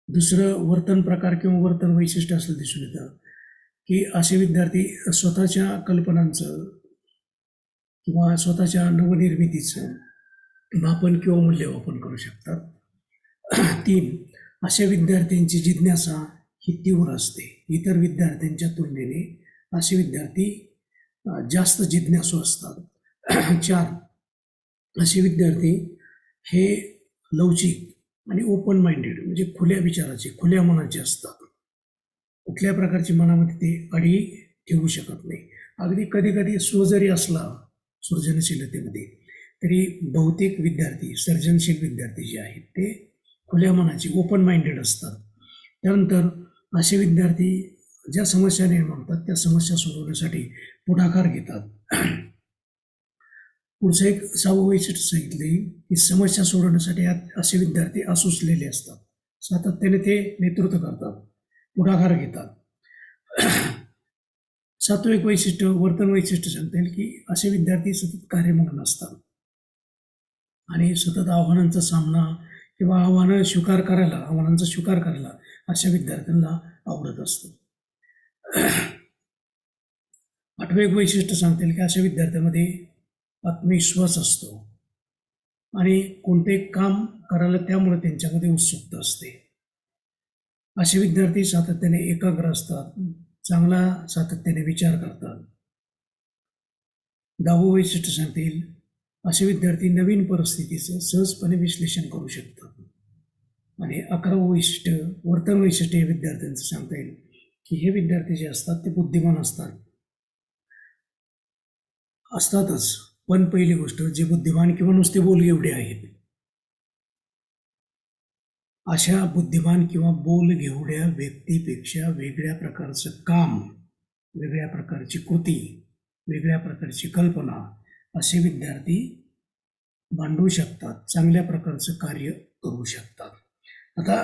दुसरं वर्तन प्रकार किंवा वर्तन वैशिष्ट्य असं दिसून येतं की असे विद्यार्थी स्वतःच्या कल्पनांचं किंवा स्वतःच्या नवनिर्मितीचं मापन किंवा मूल्यमापन करू शकतात. 3, अशा विद्यार्थ्यांची जिज्ञासा ही तीव्र असते. इतर विद्यार्थ्यांच्या तुलनेने असे विद्यार्थी जास्त जिज्ञासू असतात. 4, असे विद्यार्थी हे लवचिक आणि ओपन माइंडेड म्हणजे खुल्या विचाराचे, खुल्या मनाचे असतात. कुठल्या प्रकारची मनामध्ये ते अडी ठेवू शकत नाही. अगदी कधी कधी स्व जरी असला सृजनशीलतेमध्ये तरी बहुतेक विद्यार्थी, सर्जनशील विद्यार्थी जे आहेत ते खुल्या मनाचे, ओपन माइंडेड असतात. त्यानंतर असे विद्यार्थी ज्या समस्या निर्माण होतात त्या समस्या सोडवण्यासाठी पुढाकार घेतात. पुढचं एक 6वं वैशिष्ट्य सांगितले की समस्या सोडवण्यासाठी असे विद्यार्थी आसुसलेले असतात, सातत्याने ते नेतृत्व करतात, पुढाकार घेतात. 7वं एक वैशिष्ट्य वर्तन वैशिष्ट्य सांगता येईल की असे विद्यार्थी सतत कार्यमग्न असतात आणि सतत आव्हानांचा सामना किंवा आव्हानांचा स्वीकार करायला अशा विद्यार्थ्यांना आवडत असतं. 8वं एक वैशिष्ट्य सांगता येईल की अशा विद्यार्थ्यांमध्ये आत्मविश्वास असतो आणि कोणते काम करायला त्यामुळे त्यांच्यामध्ये उत्सुकता असते. असे विद्यार्थी सातत्याने एकाग्र असतात, चांगला सातत्याने विचार करतात. 10वं वैशिष्ट्य सांगता येईल, असे विद्यार्थी नवीन परिस्थितीचं सहजपणे विश्लेषण करू शकतात. आणि 11वं वैशिष्ट्य वर्तन वैशिष्ट्य हे विद्यार्थ्यांचं सांगता येईल की हे विद्यार्थी जे असतात ते बुद्धिमान असतातच, पण पहिली गोष्ट जे बुद्धिमान किंवा नुसते बोलगेवढे आहेत, अशा बुद्धिमान किंवा बोलगेवढ्या व्यक्तीपेक्षा वेगळ्या प्रकारचं काम, वेगळ्या प्रकारची कृती, वेगळ्या प्रकारची कल्पना असे विद्यार्थी मांडू शकतात, चांगल्या प्रकारचं कार्य करू शकतात. आता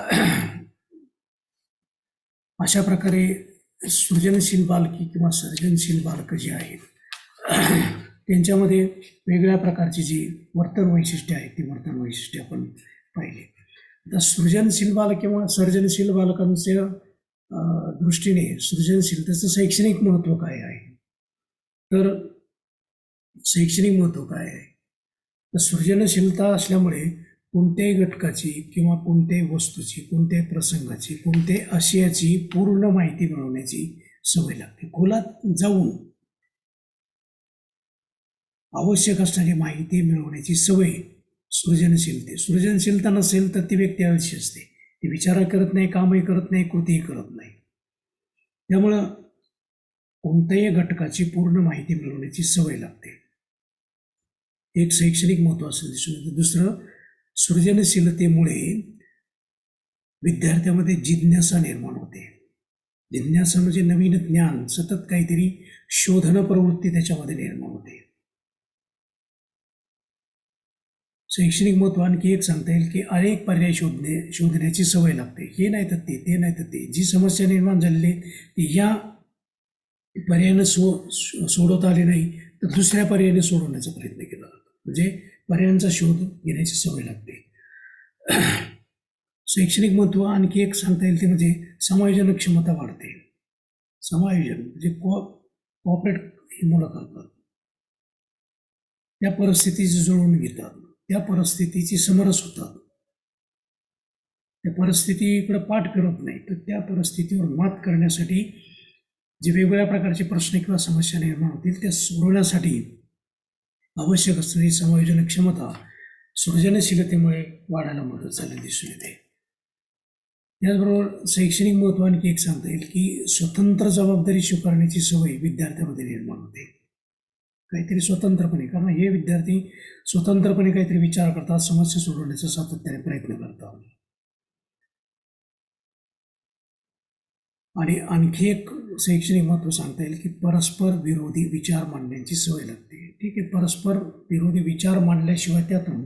अशा प्रकारे सृजनशील बालकी किंवा सर्जनशील बालकं जी आहेत त्यांच्यामध्ये वेगळ्या प्रकारची जी वर्तन वैशिष्ट्ये आहेत ती वर्तन वैशिष्ट्ये आपण पाहिली. आता सृजनशील बालक किंवा सर्जनशील बालकांच्या दृष्टीने सृजनशीलतेचं शैक्षणिक महत्त्व काय आहे, तर शैक्षणिक महत्त्व काय आहे, तर सृजनशीलता असल्यामुळे कोणत्याही घटकाची किंवा कोणत्याही वस्तूची, कोणत्याही प्रसंगाची, कोणत्याही आशयाची पूर्ण माहिती मिळवण्याची सवय लागते. खोलात जाऊन आवश्यक असणारी माहिती मिळवण्याची सवय सृजनशीलता नसेल तर ती व्यक्ती आळशी असते, ती विचार करत नाही, कामही करत नाही, कृतीही करत नाही. त्यामुळं कोणत्याही घटकाची पूर्ण माहिती मिळवण्याची सवय लागते, एक शैक्षणिक महत्त्व असं दिसून येतं. दुसरं, सृजनशीलतेमुळे विद्यार्थ्यामध्ये जिज्ञासा निर्माण होते. जिज्ञासा म्हणजे नवीन ज्ञान, सतत काहीतरी शोधन प्रवृत्ती त्याच्यामध्ये निर्माण होते. शैक्षणिक महत्त्व आणखी एक सांगता येईल की अनेक पर्याय शोधण्याची सवय लागते. हे नाही तर ते नाही तर ते, जी समस्या निर्माण झालेली ती या पर्यायानं सोडवता आली नाही तर दुसऱ्या पर्यायाने सोडवण्याचा प्रयत्न केला जातो, म्हणजे पर्यायांचा शोध घेण्याची सवय लागते. शैक्षणिक महत्त्व आणखी एक सांगता येईल ते म्हणजे समायोजन क्षमता वाढते. समायोजन म्हणजे कॉपरेट ही मुलं करतात, त्या परिस्थितीची जुळवून घेतात, त्या परिस्थितीची समरस होतात, त्या परिस्थितीकडे पाठ फिरत नाही तर त्या परिस्थितीवर मात करण्यासाठी जे वेगवेगळ्या प्रकारचे प्रश्न किंवा समस्या निर्माण होतील त्या सोडवण्यासाठी आवश्यक असणारी समायोजन क्षमता सृजनशीलतेमुळे वाढायला मदत झाली दिसून येते. त्याचबरोबर शैक्षणिक महत्त्व आणखी एक सांगता येईल की स्वतंत्र जबाबदारी स्वीकारण्याची सवय विद्यार्थ्यामध्ये निर्माण होते, काहीतरी स्वतंत्रपणे, कारण हे विद्यार्थी स्वतंत्रपणे काहीतरी विचार करतात, समस्या सोडवण्याचा सातत्याने प्रयत्न करतात. आणि आणखी एक शैक्षणिक महत्त्व सांगता येईल की परस्पर विरोधी विचार मांडण्याची सवय लागते. ठीक आहे, परस्पर विरोधी विचार मांडल्याशिवाय त्यातून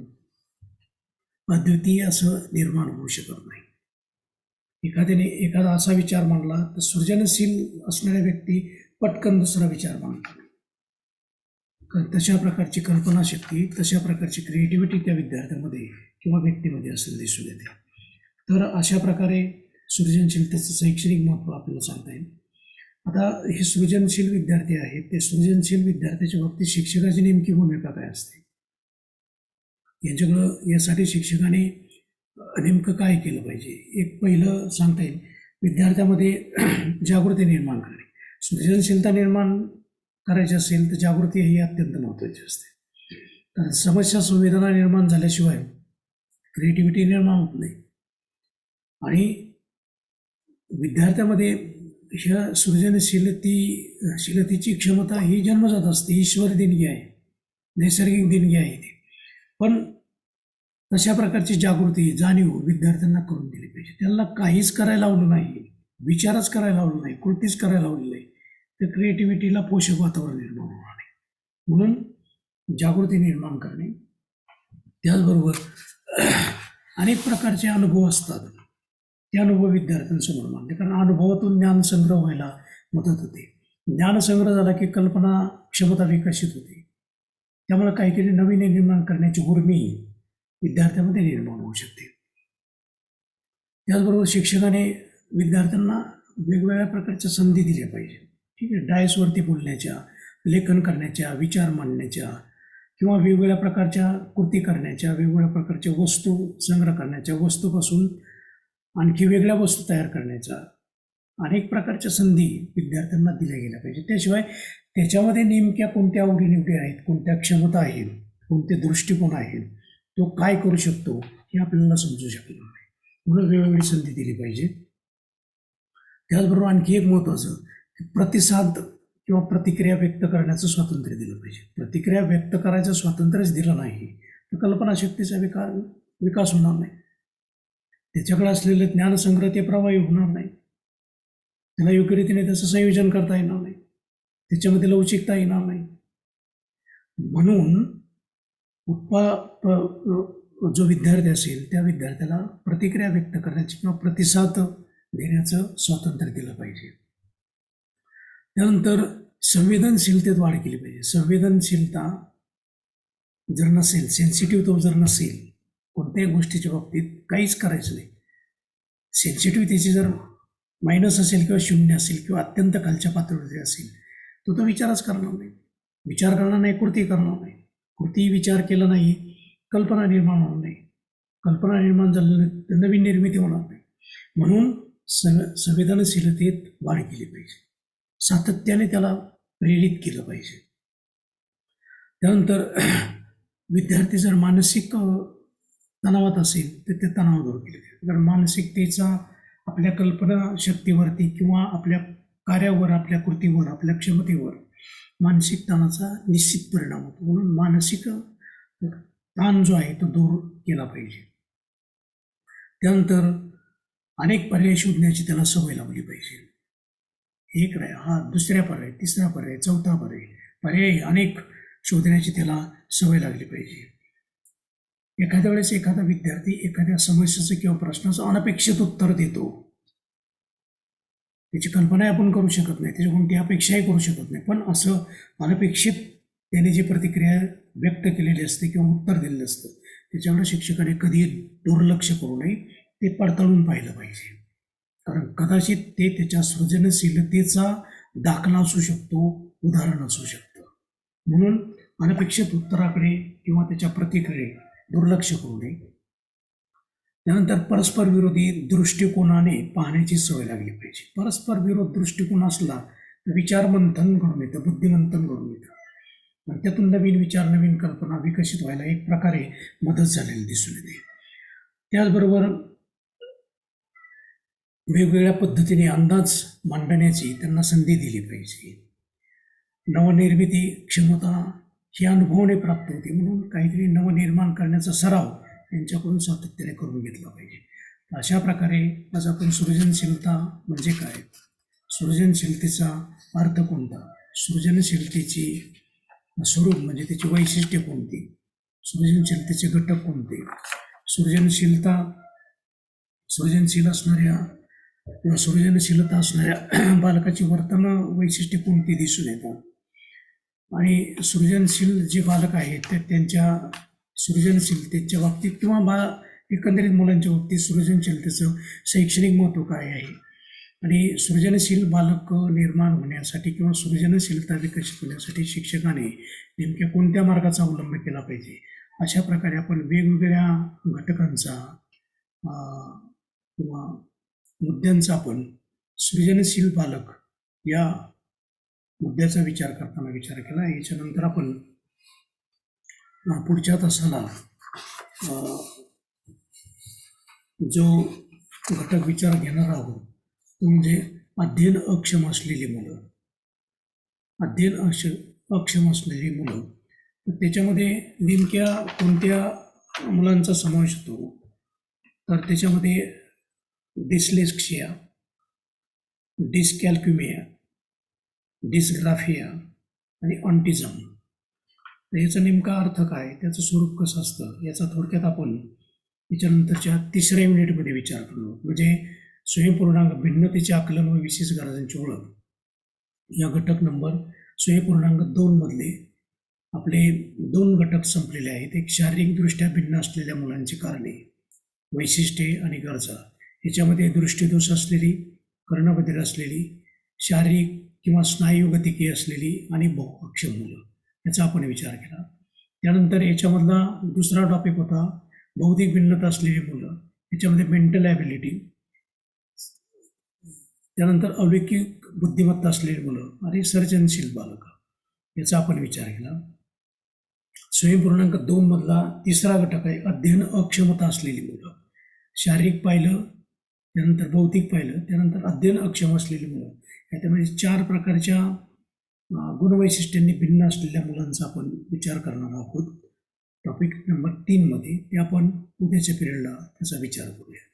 अद्वितीय असं निर्माण होऊ शकत नाही. एखाद्याने एखादा असा विचार मांडला तर सृजनशील असणाऱ्या व्यक्ती पटकन दुसरा विचार मांडतात, कारण तशा प्रकारची कल्पनाशक्ती, तशा प्रकारची क्रिएटिव्हिटी त्या विद्यार्थ्यामध्ये किंवा व्यक्तीमध्ये असं दिसून येते. तर अशा प्रकारे सृजनशीलतेचं शैक्षणिक महत्त्व आपल्याला सांगता येईल. आता हे सृजनशील विद्यार्थी आहेत, ते सृजनशील विद्यार्थ्याच्या बाबतीत शिक्षकाची नेमकी भूमिका काय असते, यासाठी शिक्षकाने नेमकं काय केलं पाहिजे. एक पहिलं सांगता येईल, विद्यार्थ्यामध्ये जागृती निर्माण करणे. सृजनशीलता निर्माण करायची असेल तर जागृती ही अत्यंत महत्त्वाची असते, कारण समस्या संवेदना निर्माण झाल्याशिवाय क्रिएटिव्हिटी निर्माण होत नाही. आणि विद्यार्थ्यामध्ये ह्या सृजनशीलतेची क्षमता ही जन्मजात असते, ईश्वरी देणगी आहे, नैसर्गिक देणगी आहे ती. पण तशा प्रकारची जागृती, जाणीव विद्यार्थ्यांना करून दिली पाहिजे. त्यांना काहीच करायला लावलं नाही, विचारच करायला लावलं नाही, कृतीच करायला लावली नाही तर क्रिएटिव्हिटीला पोषक वातावरण निर्माण होणार नाही. म्हणून जागृती निर्माण करणे. त्याचबरोबर अनेक प्रकारचे अनुभव असतात, ते अनुभव विद्यार्थ्यांसमोर मांडणे, कारण अनुभवातून ज्ञानसंग्रह व्हायला मदत होते. ज्ञानसंग्रह झाला की कल्पना क्षमता विकसित होते, त्यामुळे काहीतरी नवीन निर्माण करण्याची उर्मी विद्यार्थ्यामध्ये निर्माण होऊ शकते. त्याचबरोबर शिक्षकाने विद्यार्थ्यांना वेगवेगळ्या प्रकारच्या संधी दिल्या पाहिजे. ठीक आहे, डायसवरती बोलण्याच्या, लेखन करण्याच्या, विचार मांडण्याच्या किंवा वेगवेगळ्या प्रकारच्या कृती करण्याच्या, वेगवेगळ्या प्रकारच्या वस्तू संग्रह करण्याच्या, वस्तूपासून आणखी वेगळ्या वस्तू तयार करण्याच्या अनेक प्रकारच्या संधी विद्यार्थ्यांना दिल्या गेल्या पाहिजे. त्याशिवाय त्याच्यामध्ये नेमक्या कोणत्या आवडीनिवडी आहेत, कोणत्या क्षमता आहेत, कोणते दृष्टिकोन आहेत, तो काय करू शकतो हे आपल्याला समजू शकणार नाही. म्हणून वेळोवेळी संधी दिली पाहिजे. त्याचबरोबर आणखी एक महत्त्वाचं, प्रतिसाद किंवा प्रतिक्रिया व्यक्त करण्याचं स्वातंत्र्य दिलं पाहिजे. प्रतिक्रिया व्यक्त करायचं स्वातंत्र्यच दिलं नाही तर कल्पनाशक्तीचा विकास होणार नाही. त्याच्याकडे असलेलं ज्ञानसंग्रह ते प्रभावी होणार नाही. त्याला योग्य रीतीने त्याचं संयोजन करता येणार नाही. त्याच्यामध्ये लवचिकता येणार नाही. म्हणून जो विद्यार्थी असेल त्या विद्यार्थ्याला प्रतिक्रिया व्यक्त करण्याची किंवा प्रतिसाद देण्याचं स्वातंत्र्य दिलं पाहिजे. त्यानंतर संवेदनशीलतेत वाढ केली पाहिजे. संवेदनशीलता जर नसेल, सेन्सिटिव्ह तो जर नसेल, कोणत्याही गोष्टीच्या बाबतीत काहीच करायचं नाही. सेन्सिटिव्हिटीची जर मायनस असेल किंवा शून्य असेल किंवा अत्यंत खालच्या पातळीवरती असेल तो विचारच करणार नाही. विचार करणार नाही, कृती करणार नाही. कृती विचार केला नाही, कल्पना निर्माण होणार नाही. कल्पना निर्माण झाल्याने नवीन निर्मिती होणार नाही. म्हणून संवेदनशीलतेत वाढ केली पाहिजे. सातत्याने त्याला प्रेरित केलं पाहिजे. त्यानंतर विद्यार्थी जर मानसिक तणावात असेल तर ते तणाव दूर केले पाहिजे. कारण मानसिकतेचा आपल्या कल्पना शक्तीवरती किंवा आपल्या कार्यावर, आपल्या कृतीवर, आपल्या क्षमतेवर मानसिक ताणाचा निश्चित परिणाम होतो. म्हणून मानसिक ताण जो आहे तो दूर केला पाहिजे. त्यानंतर अनेक पर्याय शोधण्याची त्याला सवय लावली पाहिजे. एक नाही, हा दुसऱ्या पर्याय, तिसरा पर्याय, चौथा पर्याय अनेक शोधण्याची त्याला सवय लागली पाहिजे. एखाद्या वेळेस एखादा विद्यार्थी एखाद्या समस्येचं किंवा प्रश्नाचं अनपेक्षित उत्तर देतो. त्याची कल्पनाही आपण करू शकत नाही, त्याची कोणती अपेक्षाही करू शकत नाही. पण असं अनपेक्षित त्याने जी प्रतिक्रिया व्यक्त केलेली असते किंवा उत्तर दिलेलं असतं त्याच्याकडे शिक्षकाने कधी दुर्लक्ष करू नये, ते पडताळून पाहिलं पाहिजे. कारण कदाचित ते त्याच्या सृजनशीलतेचा दाखला असू शकतो, उदाहरण असू शकतं. म्हणून अनपेक्षित उत्तराकडे किंवा त्याच्या प्रतिक्रियेकडे दुर्लक्ष करू नये. त्यानंतर परस्पर विरोधी दृष्टिकोनाने पाहण्याची सवय लागली पाहिजे. परस्पर विरोध दृष्टिकोन असला तर विचार मंथन घडून येतं, बुद्धिमंथन घडून येतं. आणि त्यातून नवीन विचार, नवीन कल्पना विकसित व्हायला एक प्रकारे मदत झालेली दिसून येते. त्याचबरोबर वेगवेगळ्या पद्धतीने अंदाज मांडण्याची त्यांना संधी दिली पाहिजे. नवनिर्मिती क्षमता ही अनुभवाने प्राप्त होते. म्हणून काहीतरी नवनिर्माण करण्याचा सराव त्यांच्याकडून सातत्याने करून घेतला पाहिजे. अशा प्रकारे आज आपण सृजनशीलता म्हणजे काय, सृजनशीलतेचा अर्थ कोणता, सृजनशीलतेची स्वरूप म्हणजे त्याची वैशिष्ट्ये कोणती, सृजनशीलतेचे घटक कोणते, सृजनशील असणाऱ्या किंवा सृजनशीलता असणाऱ्या बालकाची वर्तन वैशिष्ट्ये कोणती दिसून येतात, आणि सृजनशील जे बालक आहेत ते त्यांच्या सृजनशीलतेच्या बाबतीत किंवा एकंदरीत मुलांच्या बाबतीत सृजनशीलतेचं शैक्षणिक महत्त्व काय आहे, आणि सृजनशील बालक निर्माण होण्यासाठी किंवा सृजनशीलता विकसित होण्यासाठी शिक्षकाने नेमक्या कोणत्या मार्गाचा अवलंब केला पाहिजे. अशा प्रकारे आपण वेगवेगळ्या घटकांचा किंवा मुद्द्यांचा आपण सृजनशील बालक या मुद्द्याचा विचार केला. याच्यानंतर आपण पुढच्या तासाला जो घटक विचार घेणार आहोत तो म्हणजे अध्ययन अक्षम असलेली मुलं. तर त्याच्यामध्ये नेमक्या कोणत्या मुलांचा समावेश होतो, तर त्याच्यामध्ये डिस्लेक्सिया, डिस्कॅल्क्युमिया, डिस्ग्राफिया आणि ऑटिझम. तर याचा नेमका अर्थ काय, त्याचं स्वरूप कसं असतं याचा थोडक्यात आपण याच्यानंतरच्या 3ऱ्या युनिटमध्ये विचार करू. म्हणजे स्वयंपूर्णांक भिन्नतेचे आकलन व विशेष गरजांची ओळख या घटक नंबर स्वयंपूर्णांक 2 मधले आपले 2 घटक संपलेले आहेत. एक शारीरिकदृष्ट्या भिन्न असलेल्या मुलांची कारणे, वैशिष्ट्ये आणि गरजा. याच्यामध्ये दृष्टिदोष असलेली, कर्णबधिर असलेली, शारीरिक किंवा स्नायुगतिकीय असलेली आणि बहुअक्षम मुलं, याचा आपण विचार केला. त्यानंतर याच्यामधला दुसरा टॉपिक होता बौद्धिक भिन्नता असलेली मुलं. याच्यामध्ये मेंटल ॲबिलिटी, त्यानंतर अलौकिक बुद्धिमत्ता असलेली मुलं आणि सर्जनशील बालक. याचा आपण विचार केला. स्वयंपूर्णांक 2 मधला तिसरा घटक आहे अध्ययन अक्षमता असलेली मुलं. शारीरिक पाहिलं, त्यानंतर भौतिक पाहिलं, त्यानंतर अध्ययन अक्षम असलेली मुलं. याच्यामध्ये 4 प्रकारच्या गुणवैशिष्ट्यांनी भिन्न असलेल्या मुलांचा आपण विचार करणार आहोत. टॉपिक नंबर 3 मध्ये ते आपण उद्याच्या पिरियडला त्याचा विचार करूया.